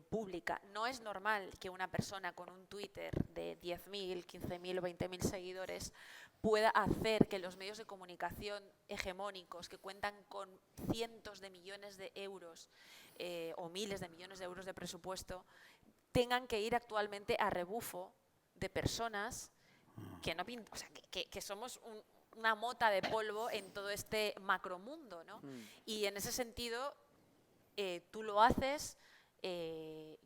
pública. No es normal que una persona con un Twitter de 10.000, 15.000 o 20.000 seguidores pueda hacer que los medios de comunicación hegemónicos, que cuentan con cientos de millones de euros o miles de millones de euros de presupuesto, tengan que ir actualmente a rebufo de personas que no pintan, o sea, que somos una mota de polvo en todo este macromundo, ¿no? Y en ese sentido, tú lo haces,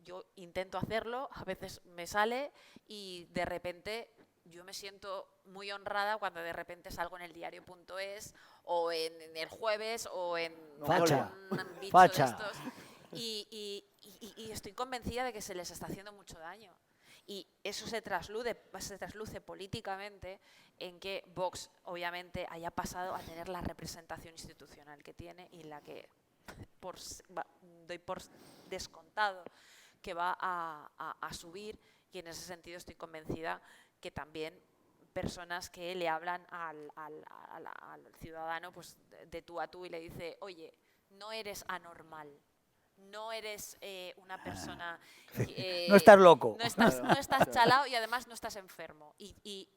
yo intento hacerlo, a veces me sale, y de repente yo me siento muy honrada cuando de repente salgo en el diario.es o en El Jueves o en Facha. un bicho Facha. de estos, y estoy convencida de que se les está haciendo mucho daño. Y eso se trasluce políticamente en que Vox, obviamente, haya pasado a tener la representación institucional que tiene, y la que doy por descontado que va a subir. Y en ese sentido estoy convencida que también personas que le hablan al ciudadano, pues, de tú a tú, y le dice: oye, no eres anormal, no eres una persona... no estás loco. No estás chalao, y además no estás enfermo. Y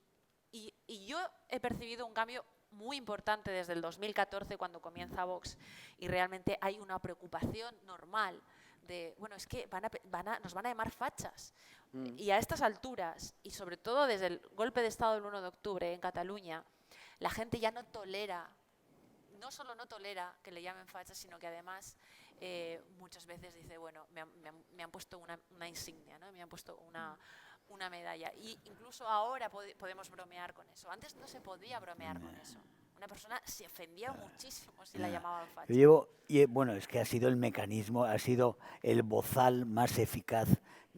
yo he percibido un cambio muy importante desde el 2014, cuando comienza Vox, y realmente hay una preocupación normal de, bueno, es que nos van a llamar fachas. Y a estas alturas, y sobre todo desde el golpe de Estado del 1 de octubre en Cataluña, la gente ya no tolera, no solo no tolera que le llamen facha, sino que además muchas veces dice, bueno, me han puesto una insignia, ¿no? Me han puesto una medalla. Y incluso ahora podemos bromear con eso. Antes no se podía bromear con eso. Una persona se ofendía muchísimo si la llamaban facha. Bueno, es que ha sido el mecanismo, ha sido el bozal más eficaz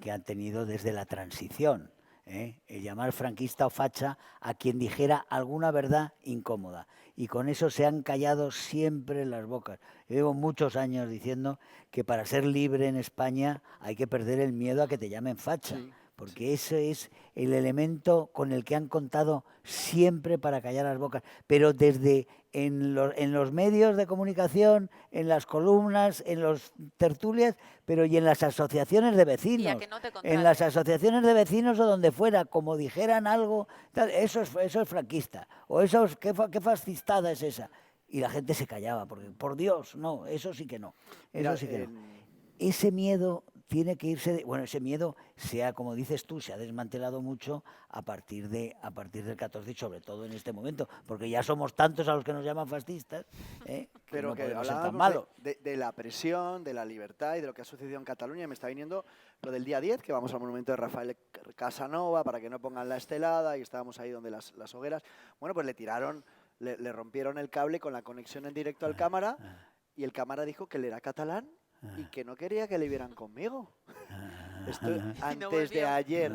que han tenido desde la transición. El llamar franquista o facha a quien dijera alguna verdad incómoda. Y con eso se han callado siempre las bocas. Yo llevo muchos años diciendo que para ser libre en España hay que perder el miedo a que te llamen facha. Sí. Porque ese es el elemento con el que han contado siempre para callar las bocas. Pero desde en los medios de comunicación, en las columnas, en los tertulias, pero y en las asociaciones de vecinos. En las asociaciones de vecinos o donde fuera, como dijeran algo, tal, eso es franquista. O eso es, ¿qué fascistada es esa? Y la gente se callaba, porque por Dios, no, eso sí que no. Eso sí que no. Ese miedo tiene que irse, bueno, ese miedo como dices tú, se ha desmantelado mucho a partir del 14 y sobre todo en este momento, porque ya somos tantos a los que nos llaman fascistas, pero no que podemos ser tan hablábamos malos. de la presión, de la libertad y de lo que ha sucedido en Cataluña. Me está viniendo lo del día 10, que vamos al monumento de Rafael Casanova para que no pongan la estelada y estábamos ahí donde las hogueras. Bueno, pues le rompieron el cable con la conexión en directo al cámara y el cámara dijo que él era catalán y que no quería que le vieran conmigo. Esto antes de ayer.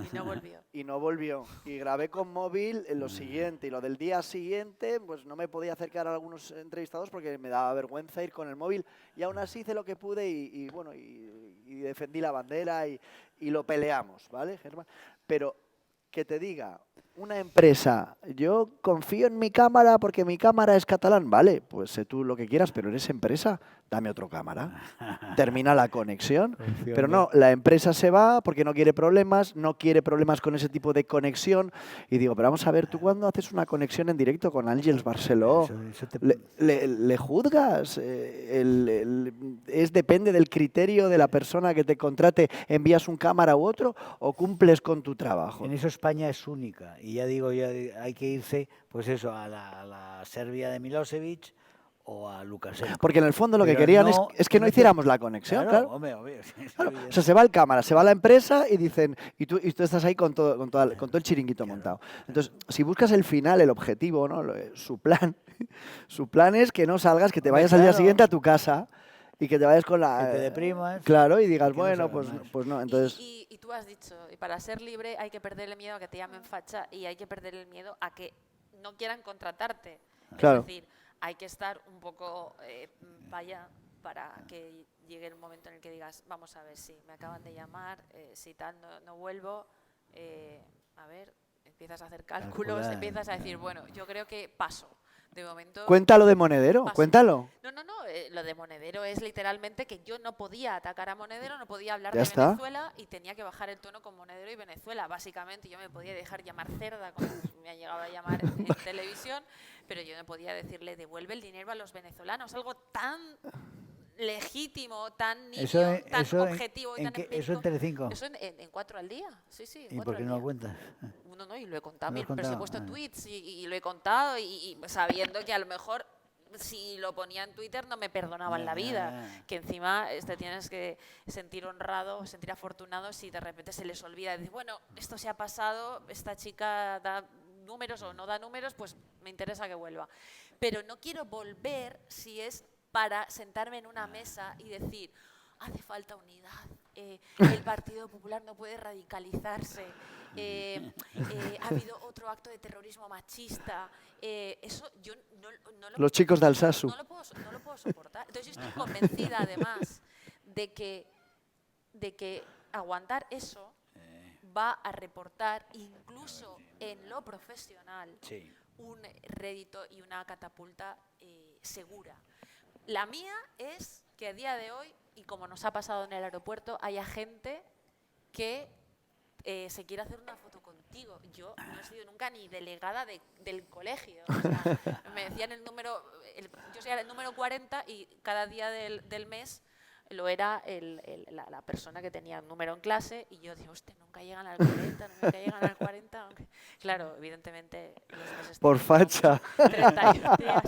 Y no volvió. Y grabé con móvil lo siguiente. Y lo del día siguiente, pues no me podía acercar a algunos entrevistados porque me daba vergüenza ir con el móvil. Y aún así hice lo que pude y defendí la bandera y lo peleamos, ¿vale, Germán? Pero que te diga una empresa, yo confío en mi cámara porque mi cámara es catalán, vale, pues sé tú lo que quieras, pero eres empresa, dame otra cámara, termina la conexión. Pero no, la empresa se va porque no quiere problemas con ese tipo de conexión. Y digo, pero vamos a ver, tú cuando haces una conexión en directo con Àngels Barceló, le juzgas, depende del criterio de la persona que te contrate, envías un cámara u otro o cumples con tu trabajo. En eso España es única. Y ya digo, hay que irse, pues eso, a la Serbia de Milosevic o a Lukashenko. Porque en el fondo lo que querían es que no hiciéramos la conexión, claro. Hombre. Claro. O sea, se va el cámara, se va la empresa y dicen, y tú estás ahí con todo el chiringuito montado. Entonces, si buscas el final, el objetivo, ¿no? Su plan es que no salgas, que te vayas al día siguiente a tu casa y que te vayas con la... Que te deprimas. Claro, y digas, bueno, pues no. Entonces... Y tú has dicho, y para ser libre hay que perder el miedo a que te llamen facha y hay que perder el miedo a que no quieran contratarte. Claro. Es decir, hay que estar un poco para que llegue el momento en el que digas, vamos a ver, si me acaban de llamar, si tal, no vuelvo, a ver, empiezas a hacer cálculos, empiezas a decir, bueno, yo creo que paso. De momento, cuéntalo de Monedero, cuéntalo. No, lo de Monedero es literalmente que yo no podía atacar a Monedero, no podía hablar ya de está. Venezuela y tenía que bajar el tono con Monedero y Venezuela. Básicamente yo me podía dejar llamar cerda, como me ha llegado a llamar en televisión, pero yo no podía decirle devuelve el dinero a los venezolanos, algo tan legítimo, tan niño, tan objetivo y tan empírico. ¿Eso en Telecinco? Eso en 4 al día, sí. ¿Y por qué no lo cuentas? No, y lo he contado, pero he puesto tweets y lo he contado y sabiendo que a lo mejor si lo ponía en Twitter no me perdonaban la vida, que encima te tienes que sentir honrado, sentir afortunado si de repente se les olvida decir, bueno, esto se ha pasado, esta chica da números o no da números, pues me interesa que vuelva. Pero no quiero volver si es para sentarme en una mesa y decir, hace falta unidad, el Partido Popular no puede radicalizarse, ha habido otro acto de terrorismo machista, eso yo no lo Los chicos de Alsasu. No lo puedo soportar. Entonces yo estoy convencida además de que aguantar eso va a reportar incluso en lo profesional un rédito y una catapulta segura. La mía es que a día de hoy, y como nos ha pasado en el aeropuerto, haya gente que se quiere hacer una foto contigo. Yo no he sido nunca ni delegada del colegio. O sea, me decían yo soy el número 40 y cada día del mes lo era la persona que tenía un número en clase y yo digo, hostia, nunca llegan al 40, nunca llegan al 40. Aunque... Claro, evidentemente los meses Por facha. 31 días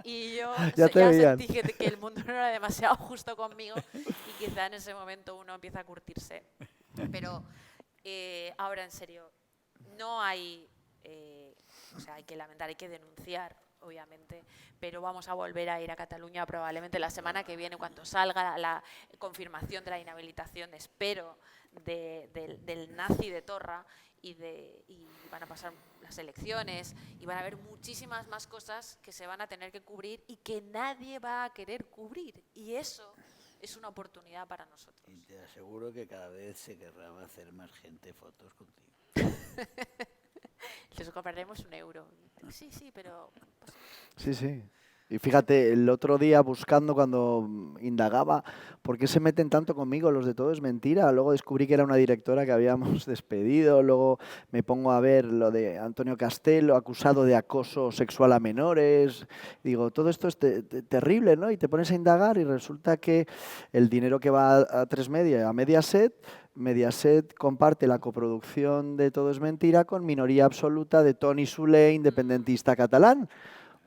y yo Ya te veían. sentí que el mundo no era demasiado justo conmigo y quizá en ese momento uno empieza a curtirse. Pero ahora en serio, no hay, o sea, hay que lamentar, hay que denunciar, obviamente, pero vamos a volver a ir a Cataluña probablemente la semana que viene cuando salga la confirmación de la inhabilitación, espero, del nazi de Torra y van a pasar las elecciones y van a haber muchísimas más cosas que se van a tener que cubrir y que nadie va a querer cubrir y eso es una oportunidad para nosotros. Y te aseguro que cada vez se querrá hacer más gente fotos contigo. Les cobraremos €1. Sí, sí, pero... Sí, sí. Y fíjate, el otro día buscando cuando indagaba por qué se meten tanto conmigo los de Todo es Mentira, luego descubrí que era una directora que habíamos despedido, luego me pongo a ver lo de Antonio Castelo, acusado de acoso sexual a menores, digo, todo esto es terrible, ¿no? Y te pones a indagar y resulta que el dinero que va a Tres Media, a Mediaset comparte la coproducción de Todo es Mentira con Minoría Absoluta de Toni Soler, independentista catalán.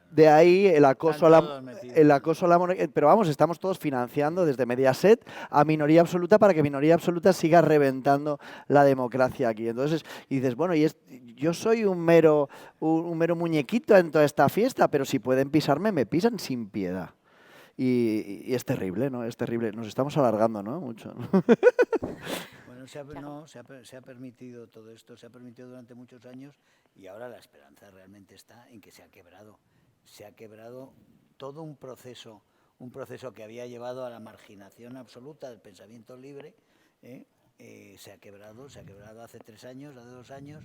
De ahí el acoso a la monarquía. Pero vamos, estamos todos financiando desde Mediaset a Minoría Absoluta para que Minoría Absoluta siga reventando la democracia aquí. Entonces, y dices, bueno, yo soy un mero muñequito en toda esta fiesta, pero si pueden pisarme, me pisan sin piedad. Y es terrible, ¿no? Es terrible. Nos estamos alargando, ¿no? Mucho. Bueno, se ha permitido todo esto, se ha permitido durante muchos años y ahora la esperanza realmente está en que se ha quebrado. Se ha quebrado todo un proceso que había llevado a la marginación absoluta del pensamiento libre. Se ha quebrado hace 3 años, hace 2 años,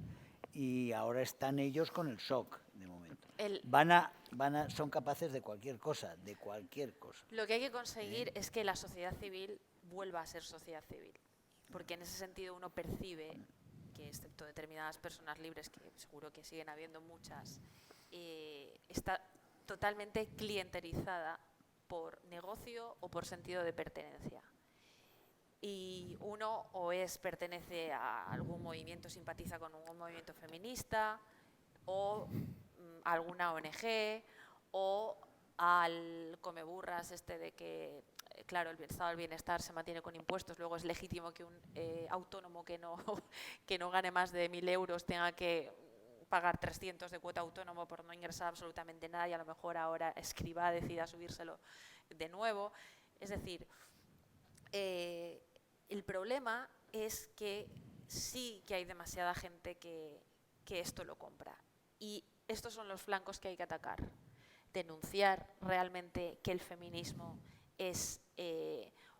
y ahora están ellos con el shock de momento. Son capaces de cualquier cosa, Lo que hay que conseguir es que la sociedad civil vuelva a ser sociedad civil, porque en ese sentido uno percibe que, excepto determinadas personas libres, que seguro que siguen habiendo muchas, está totalmente clientelizada por negocio o por sentido de pertenencia. Y uno pertenece a algún movimiento, simpatiza con un movimiento feminista o alguna ONG o al comeburras de que, claro, el estado del bienestar se mantiene con impuestos, luego es legítimo que un autónomo que no gane más de 1.000 euros tenga que pagar 300 de cuota autónomo por no ingresar absolutamente nada y a lo mejor ahora Escrivá decida subírselo de nuevo. Es decir, el problema es que sí que hay demasiada gente que esto lo compra y estos son los flancos que hay que atacar. Denunciar realmente que el feminismo es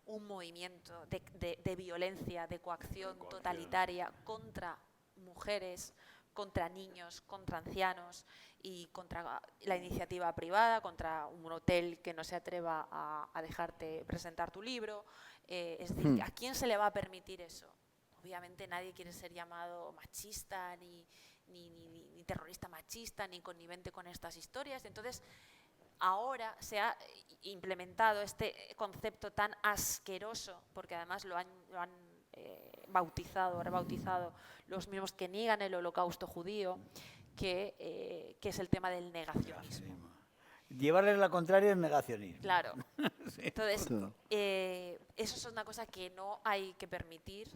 un movimiento de violencia, de coacción totalitaria contra mujeres, contra niños, contra ancianos y contra la iniciativa privada, contra un hotel que no se atreva a dejarte presentar tu libro. Es decir, ¿a quién se le va a permitir eso? Obviamente nadie quiere ser llamado machista, ni terrorista machista, ni connivente con estas historias. Entonces, ahora se ha implementado este concepto tan asqueroso, porque además lo han rebautizado los mismos que niegan el holocausto judío, que es el tema del negacionismo. Llevarles la contraria es negacionismo. Claro. Sí. Entonces, eso es una cosa que no hay que permitir,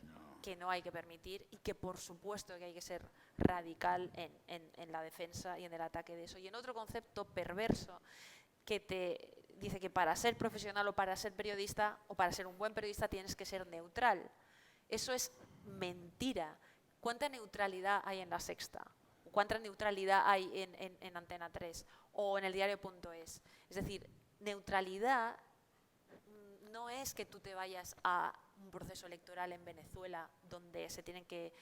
y que por supuesto que hay que ser radical en la defensa y en el ataque de eso. Y en otro concepto perverso que te dice que para ser profesional o para ser periodista o para ser un buen periodista tienes que ser neutral. Eso es mentira. ¿Cuánta neutralidad hay en La Sexta? ¿Cuánta neutralidad hay en Antena 3 o en el diario.es? Es decir, neutralidad no es que tú te vayas a un proceso electoral en Venezuela donde tiene que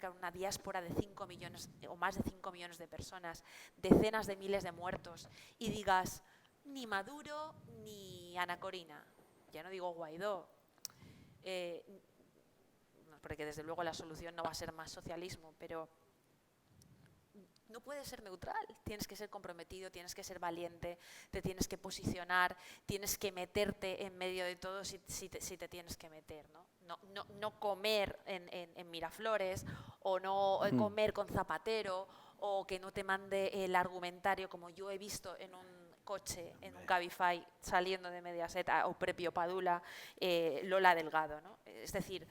haber una diáspora de 5 millones o más de 5 millones de personas, decenas de miles de muertos, y digas, ni Maduro ni Ana Corina, ya no digo Guaidó, porque desde luego la solución no va a ser más socialismo, pero no puedes ser neutral, tienes que ser comprometido, tienes que ser valiente, te tienes que posicionar, tienes que meterte en medio de todo si te tienes que meter, ¿no? No comer en Miraflores o no comer con Zapatero o que no te mande el argumentario como yo he visto en un coche, en un Cabify saliendo de Mediaset o Prepio Padula, Lola Delgado, ¿no? Es decir,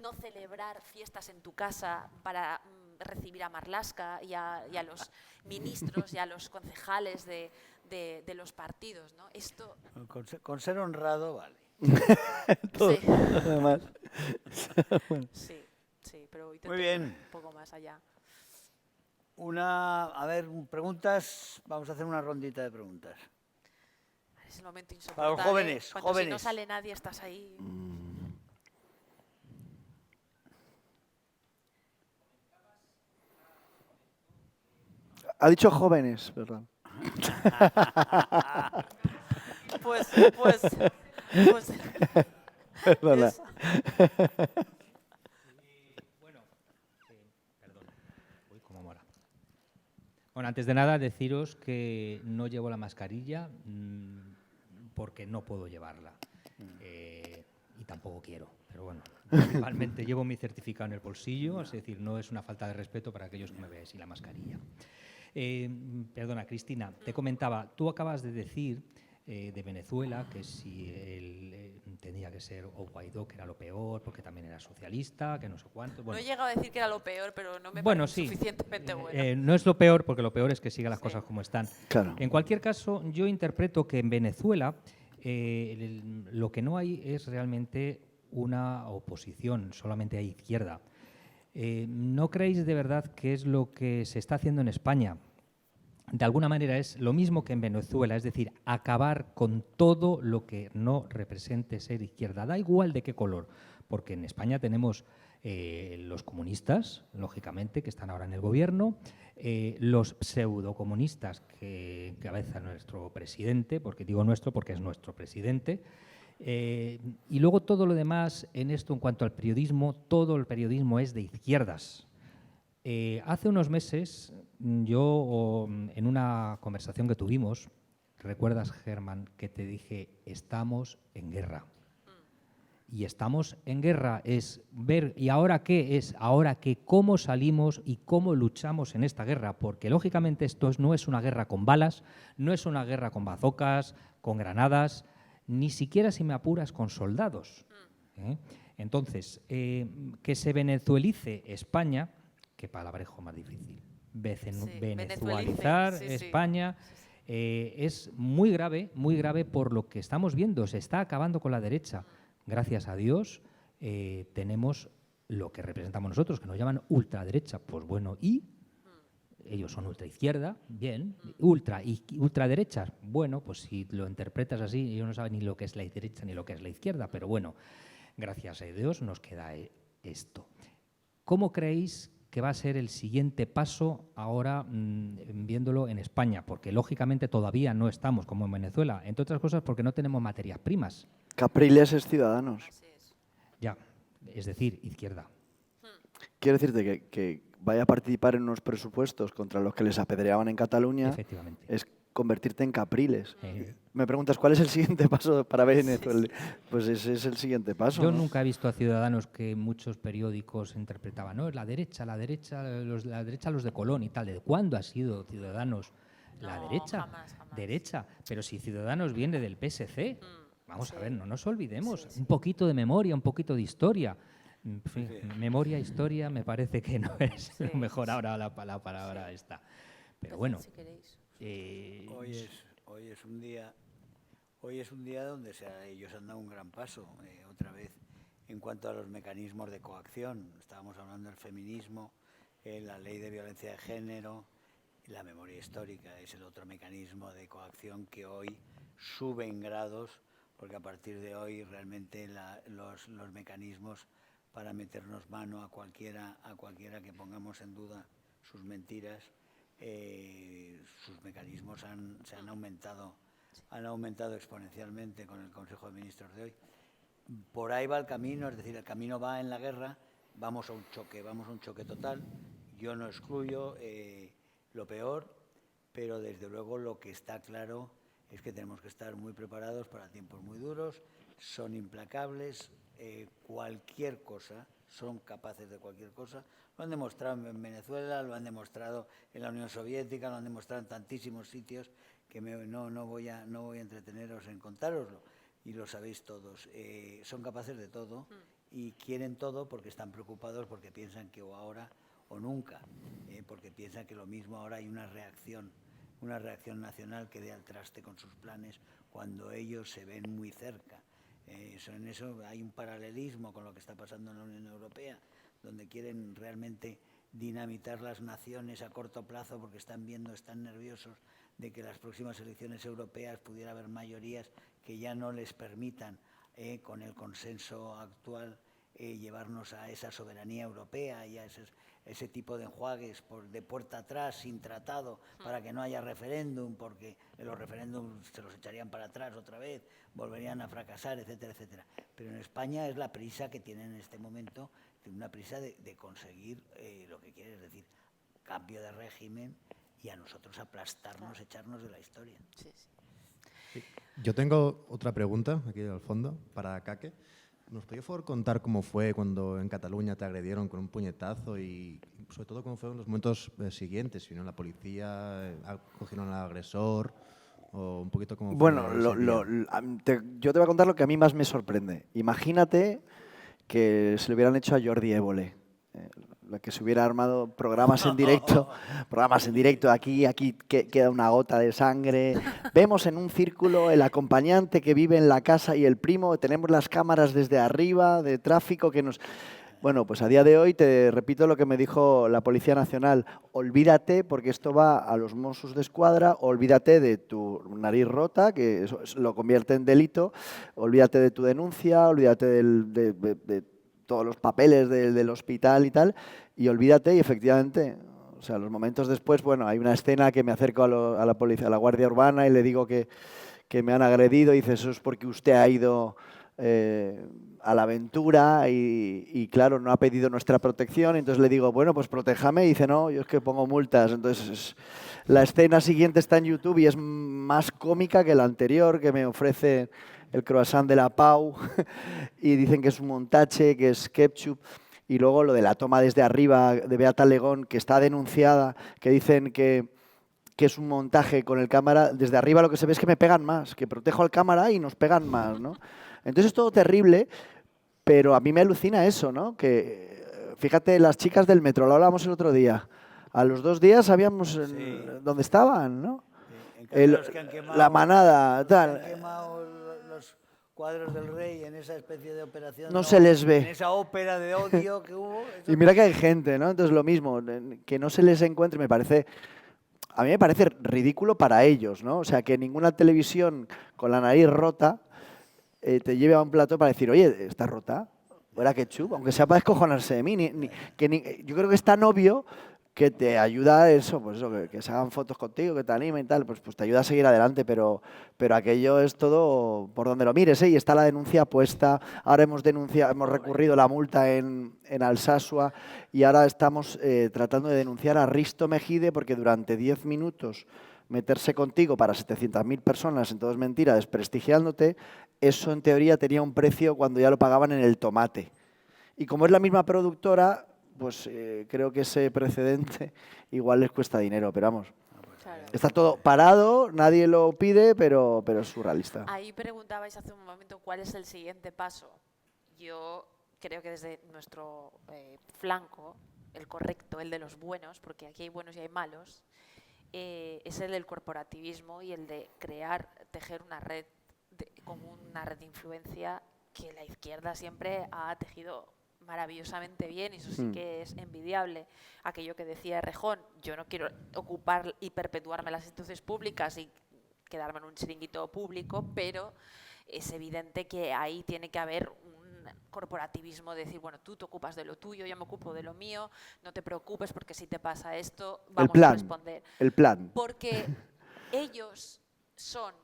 no celebrar fiestas en tu casa para recibir a Marlaska y a los ministros y a los concejales de los partidos, ¿no? Esto... Con ser honrado, vale. Todo, Sí. además. Bueno. Sí, pero hoy Muy bien. un poco más allá. A ver, preguntas. Vamos a hacer una rondita de preguntas. Es el momento Para insoportable. los jóvenes, Cuando si no jóvenes. sale nadie estás ahí. Ha dicho jóvenes, ¿verdad? Pues Perdona. Bueno, perdón, voy como mora. Bueno, antes de nada deciros que no llevo la mascarilla porque no puedo llevarla y tampoco quiero, pero bueno, principalmente llevo mi certificado en el bolsillo, es decir, no es una falta de respeto para aquellos que me veáis sin la mascarilla. Perdona, Cristina, te comentaba, tú acabas de decir de Venezuela que si él tenía que ser o Guaidó, que era lo peor, porque también era socialista, que no sé cuánto. Bueno, no he llegado a decir que era lo peor, pero no me bueno, parece sí. suficientemente bueno. No es lo peor, porque lo peor es que sigan las Sí. cosas como están. Claro. En cualquier caso, yo interpreto que en Venezuela lo que no hay es realmente una oposición, solamente hay izquierda. ¿No creéis de verdad que es lo que se está haciendo en España? De alguna manera es lo mismo que en Venezuela, es decir, acabar con todo lo que no represente ser izquierda. Da igual de qué color, porque en España tenemos los comunistas, lógicamente, que están ahora en el gobierno, los pseudocomunistas que encabeza nuestro presidente, porque digo nuestro porque es nuestro presidente, y luego todo lo demás en esto en cuanto al periodismo, todo el periodismo es de izquierdas. Hace unos meses, yo en una conversación que tuvimos, ¿recuerdas, Germán, que te dije, estamos en guerra? Y estamos en guerra es ver, ¿y ahora qué es? Ahora que cómo salimos y cómo luchamos en esta guerra, porque lógicamente esto no es una guerra con balas, no es una guerra con bazocas, con granadas, ni siquiera, si me apuras, con soldados. Entonces, que se venezuelice España, qué palabrejo más difícil, venezualizar Sí, sí. España, es muy grave por lo que estamos viendo, se está acabando con la derecha. Gracias a Dios tenemos lo que representamos nosotros, que nos llaman ultraderecha. Pues bueno, y ellos son ultraizquierda, bien, ultraderecha. Bueno, pues si lo interpretas así, ellos no saben ni lo que es la derecha ni lo que es la izquierda, pero bueno, gracias a Dios nos queda esto. ¿Cómo creéis que va a ser el siguiente paso ahora viéndolo en España? Porque lógicamente todavía no estamos como en Venezuela, entre otras cosas porque no tenemos materias primas. Capriles es Ciudadanos. Así es. Ya, es decir, izquierda. Quiero decirte que vaya a participar en unos presupuestos contra los que les apedreaban en Cataluña Efectivamente. es convertirte en Capriles. Eh, Me preguntas, ¿cuál es el siguiente paso para Venezuela? Pues ese es el siguiente paso. Yo ¿no? nunca he visto a Ciudadanos que muchos periódicos interpretaban, no, es la derecha, los de Colón y tal. ¿De cuándo ha sido Ciudadanos la No, derecha? jamás. Derecha, pero si Ciudadanos viene del PSC, vamos a sí. ver, no nos olvidemos, Sí. un poquito de memoria, un poquito de historia. En fin, memoria, historia, me parece que no es Sí, lo mejor sí. ahora la palabra esta. Pero bueno, Si queréis. Hoy es un día donde ellos han dado un gran paso, otra vez, en cuanto a los mecanismos de coacción. Estábamos hablando del feminismo, la ley de violencia de género, la memoria histórica es el otro mecanismo de coacción que hoy sube en grados, porque a partir de hoy realmente los mecanismos para meternos mano a cualquiera que pongamos en duda sus mentiras, sus mecanismos se han aumentado exponencialmente con el Consejo de Ministros de hoy. Por ahí va el camino, es decir, el camino va en la guerra, vamos a un choque total. Yo no excluyo lo peor, pero desde luego lo que está claro es que tenemos que estar muy preparados para tiempos muy duros, son implacables, cualquier cosa, son capaces de cualquier cosa. Lo han demostrado en Venezuela, lo han demostrado en la Unión Soviética, lo han demostrado en tantísimos sitios que no voy a entreteneros en contároslo, y lo sabéis todos. Son capaces de todo y quieren todo porque están preocupados, porque piensan que o ahora o nunca, porque piensan que lo mismo ahora hay una reacción nacional que dé al traste con sus planes cuando ellos se ven muy cerca. En eso hay un paralelismo con lo que está pasando en la Unión Europea, donde quieren realmente dinamitar las naciones a corto plazo porque están nerviosos de que las próximas elecciones europeas pudiera haber mayorías que ya no les permitan, con el consenso actual, llevarnos a esa soberanía europea y a ese tipo de enjuagues de puerta atrás, sin tratado, para que no haya referéndum, porque los referéndums se los echarían para atrás otra vez, volverían a fracasar, etcétera, etcétera. Pero en España es la prisa que tienen en este momento, una prisa de conseguir lo que quiere, es decir, cambio de régimen y a nosotros aplastarnos, echarnos de la historia. Sí. Yo tengo otra pregunta aquí al fondo para Kake. ¿Nos podría, por favor, contar cómo fue cuando en Cataluña te agredieron con un puñetazo y sobre todo cómo fueron los momentos siguientes? Si vino la policía, cogieron al agresor o un poquito cómo fue. Bueno, yo te voy a contar lo que a mí más me sorprende. Imagínate que se le hubieran hecho a Jordi Évole, la que se hubiera armado programas en directo, aquí queda una gota de sangre, vemos en un círculo el acompañante que vive en la casa y el primo, tenemos las cámaras desde arriba de tráfico que nos... Bueno, pues a día de hoy te repito lo que me dijo la Policía Nacional, olvídate, porque esto va a los Mossos d'Esquadra, olvídate de tu nariz rota, que eso lo convierte en delito, olvídate de tu denuncia, olvídate de todos los papeles del hospital y tal, y olvídate, y efectivamente, o sea, los momentos después, bueno, hay una escena que me acerco a la policía, a la Guardia Urbana, y le digo que me han agredido, y dice, eso es porque usted ha ido a la aventura y claro, no ha pedido nuestra protección, entonces le digo, bueno, pues protéjame, y dice, no, yo es que pongo multas. Entonces la escena siguiente está en YouTube y es más cómica que la anterior, que me ofrece el croissant de la Pau y dicen que es un montaje, que es ketchup. Y luego lo de la toma desde arriba de Beata Legón, que está denunciada, que dicen que es un montaje con el cámara. Desde arriba lo que se ve es que me pegan más, que protejo al cámara y nos pegan más, ¿no? Entonces es todo terrible, pero a mí me alucina eso, ¿no? Que, fíjate, las chicas del metro, lo hablábamos el otro día, a los 2 días sabíamos dónde estaban, ¿no? Los que han quemado, la manada, tal. Han quemado los cuadros del rey en esa especie de operación. No se les ve. En esa ópera de odio que hubo. Y mira que hay gente, ¿no? Entonces lo mismo, que no se les encuentre, a mí me parece ridículo para ellos, ¿no? O sea, que ninguna televisión con la nariz rota te lleve a un plato para decir, oye, ¿está rota? ¿O era ketchup? Aunque sea para descojonarse de mí. Yo creo que es tan obvio que te ayuda a eso, pues eso, que se hagan fotos contigo, que te animen y tal, pues te ayuda a seguir adelante, pero aquello es todo por donde lo mires, ¿eh? Y está la denuncia puesta, ahora hemos recurrido la multa en Alsasua y ahora estamos tratando de denunciar a Risto Mejide porque durante 10 minutos meterse contigo para 700.000 personas, en todo es mentira, desprestigiándote, eso en teoría tenía un precio cuando ya lo pagaban en el tomate. Y como es la misma productora, pues creo que ese precedente igual les cuesta dinero, pero vamos. Claro. Está todo parado, nadie lo pide, pero es surrealista. Ahí preguntabais hace un momento cuál es el siguiente paso. Yo creo que desde nuestro flanco, el correcto, el de los buenos, porque aquí hay buenos y hay malos, es el del corporativismo y el de tejer una red, como una red de influencia que la izquierda siempre ha tejido maravillosamente bien, y eso sí que es envidiable. Aquello que decía Rejón, yo no quiero ocupar y perpetuarme las instituciones públicas y quedarme en un chiringuito público, pero es evidente que ahí tiene que haber un corporativismo de decir, bueno, tú te ocupas de lo tuyo, yo me ocupo de lo mío, no te preocupes porque si te pasa esto, vamos a responder. El plan. Porque ellos son...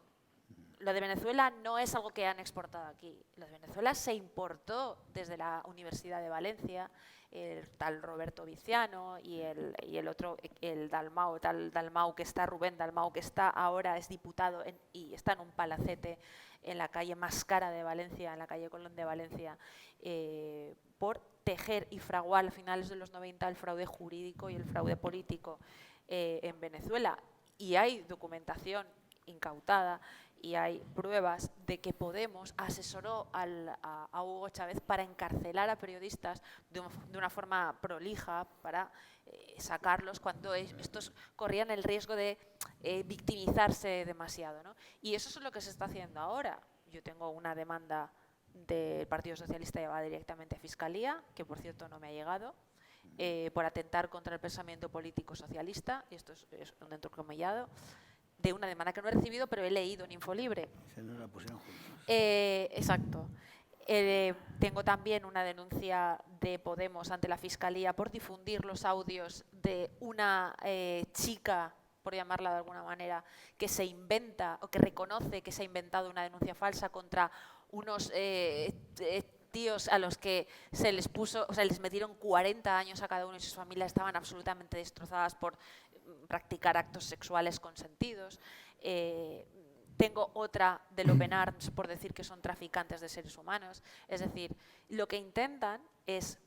Lo de Venezuela no es algo que han exportado aquí. Lo de Venezuela se importó desde la Universidad de Valencia el tal Roberto Viciano y el otro, el Dalmau, tal Dalmau que está, Rubén Dalmau, que está ahora, es diputado y está en un palacete en la calle más cara de Valencia, en la calle Colón de Valencia, por tejer y fraguar a finales de los 90 el fraude jurídico y el fraude político en Venezuela. Y hay documentación incautada y hay pruebas de que Podemos asesoró a Hugo Chávez para encarcelar a periodistas de una forma prolija, para sacarlos cuando estos corrían el riesgo de victimizarse demasiado, ¿no? Y eso es lo que se está haciendo ahora. Yo tengo una demanda del Partido Socialista llevada directamente a Fiscalía, que por cierto no me ha llegado, por atentar contra el pensamiento político socialista, y esto es un entrecomillado, de una demanda que no he recibido, pero he leído en Infolibre. Se nos la pusieron juntos. Exacto. Tengo también una denuncia de Podemos ante la Fiscalía por difundir los audios de una chica, por llamarla de alguna manera, que se inventa o que reconoce que se ha inventado una denuncia falsa contra unos tíos a los que se les puso, o sea, les metieron 40 años a cada uno y sus familias estaban absolutamente destrozadas por practicar actos sexuales consentidos. Tengo otra del Open Arms por decir que son traficantes de seres humanos. Es decir, lo que intentan es,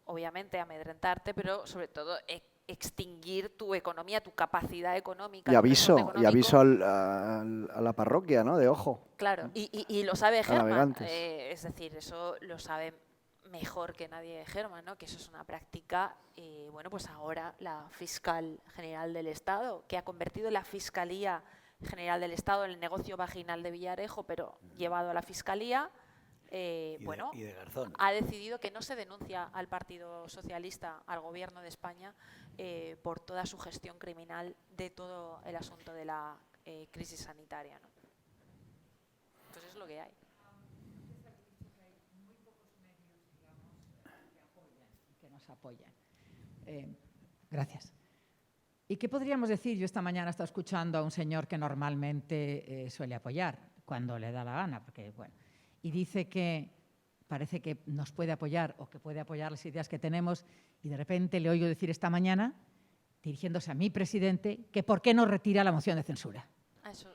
obviamente, amedrentarte, pero sobre todo extinguir tu economía, tu capacidad económica. Y aviso a la parroquia, ¿no? De ojo. Claro, y lo sabe Herman. Navegantes. Es decir, eso lo sabe mejor que nadie Herman, ¿no? Que eso es una práctica. Bueno, pues ahora la fiscal general del Estado, que ha convertido la Fiscalía General del Estado en el negocio vaginal de Villarejo, pero llevado a la Fiscalía, bueno, y de Garzón. ha decidido que no se denuncia al Partido Socialista, al Gobierno de España, por toda su gestión criminal de todo el asunto de la crisis sanitaria, ¿no? Pues es lo que hay. Que nos apoyan. Gracias. ¿Y qué podríamos decir? Yo esta mañana he estado escuchando a un señor que normalmente suele apoyar cuando le da la gana, porque, bueno, y dice que parece que nos puede apoyar o que puede apoyar las ideas que tenemos, y de repente le oigo decir esta mañana, dirigiéndose a mi presidente, que por qué no retira la moción de censura. Eso,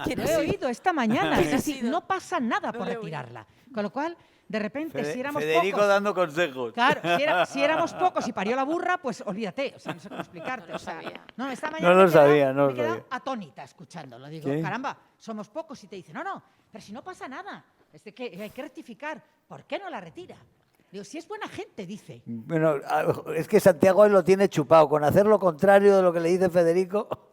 ¿quién Lo ha he sido? oído esta mañana, es decir, sido? no pasa nada No por lo he oído. retirarla. Con lo cual, de repente, si éramos Federico pocos... dando consejos. Claro, si éramos pocos y parió la burra, pues olvídate, o sea, no sé cómo explicarte. No lo o sea, sabía. no, esta mañana No lo me he quedado- sabía, no lo me he quedado sabía. atónita escuchándolo. Digo, ¿Sí? caramba, somos pocos y te dicen, no, pero si no pasa nada, es de que hay que rectificar. ¿Por qué no la retira? Digo, si es buena gente, dice. Bueno, es que Santiago ahí lo tiene chupado. Con hacer lo contrario de lo que le dice Federico.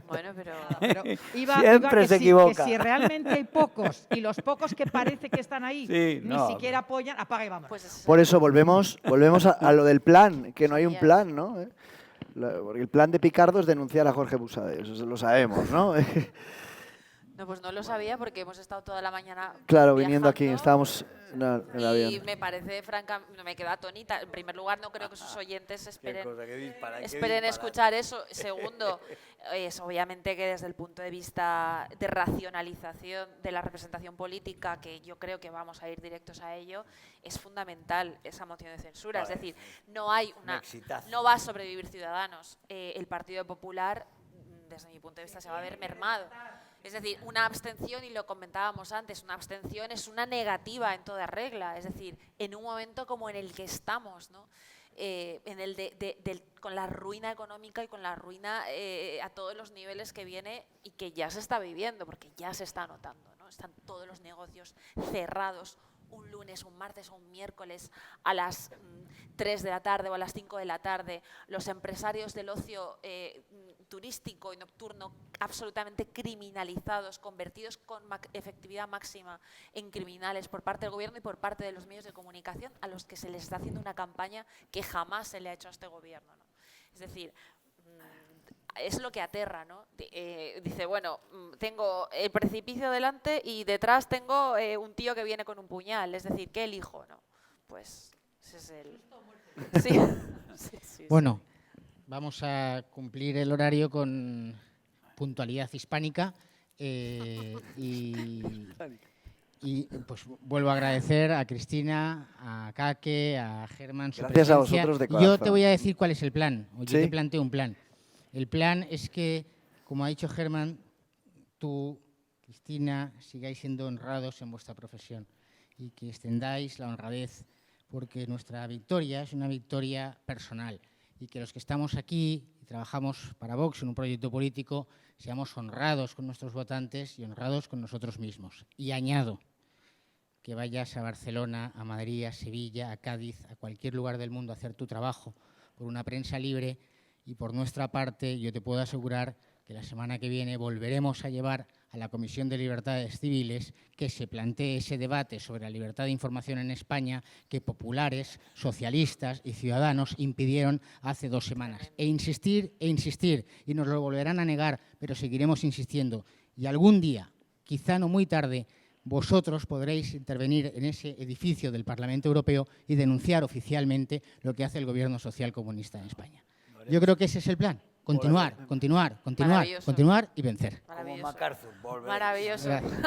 Bueno, pero Pero Siempre que se si- equivoca. Que si realmente hay pocos y los pocos que parece que están ahí Sí, ni no. siquiera apoyan, apaga y vamos. pues es- Por eso volvemos a lo del plan, que no hay un Yes. plan, ¿no? Porque el plan de Picardo es denunciar a Jorge Busadé, eso lo sabemos, ¿no? no, pues no lo sabía porque hemos estado toda la mañana Claro, viniendo aquí, viajando. estábamos en el Y avión. me parece, francamente, me quedo atonita. En primer lugar, no creo que sus oyentes esperen qué escuchar eso. Segundo, es obviamente que desde el punto de vista de racionalización de la representación política, que yo creo que vamos a ir directos a ello, es fundamental esa moción de censura. Es decir, no hay una, exitazo. no va a sobrevivir Ciudadanos. El Partido Popular, desde mi punto de vista, se va a ver mermado. Es decir, una abstención, y lo comentábamos antes, una abstención es una negativa en toda regla. Es decir, en un momento como en el que estamos, ¿no? En el con la ruina económica y con la ruina a todos los niveles que viene y que ya se está viviendo, porque ya se está notando, ¿no? Están todos los negocios cerrados un lunes, un martes o un miércoles a las 3 de la tarde o a las 5 de la tarde. Los empresarios del ocio turístico y nocturno absolutamente criminalizados, convertidos con efectividad máxima en criminales por parte del gobierno y por parte de los medios de comunicación, a los que se les está haciendo una campaña que jamás se le ha hecho a este gobierno, ¿no? Es decir, es lo que aterra, ¿no? Dice, bueno, tengo el precipicio delante y detrás tengo un tío que viene con un puñal. Es decir, ¿qué elijo? ¿No? Pues ese es el... Sí. Sí. Bueno, vamos a cumplir el horario con puntualidad hispánica y Y pues vuelvo a agradecer a Cristina, a Kake, a Germán su Gracias a presencia. vosotros de Y yo corazón. te voy a decir cuál es el plan. O yo ¿Sí? te planteo un plan. El plan es que, como ha dicho Germán, tú, Cristina, sigáis siendo honrados en vuestra profesión y que extendáis la honradez, porque nuestra victoria es una victoria personal y que los que estamos aquí y trabajamos para Vox en un proyecto político seamos honrados con nuestros votantes y honrados con nosotros mismos. Y añado que vayas a Barcelona, a Madrid, a Sevilla, a Cádiz, a cualquier lugar del mundo a hacer tu trabajo por una prensa libre, y por nuestra parte yo te puedo asegurar que la semana que viene volveremos a llevar a la Comisión de Libertades Civiles que se plantee ese debate sobre la libertad de información en España que populares, socialistas y ciudadanos impidieron hace 2 semanas. E insistir, y nos lo volverán a negar, pero seguiremos insistiendo. Y algún día, quizá no muy tarde, vosotros podréis intervenir en ese edificio del Parlamento Europeo y denunciar oficialmente lo que hace el gobierno social comunista en España. Yo creo que ese es el plan. Continuar Maravilloso. y vencer. Como Maravilloso. MacArthur, volveremos. Maravilloso. Gracias.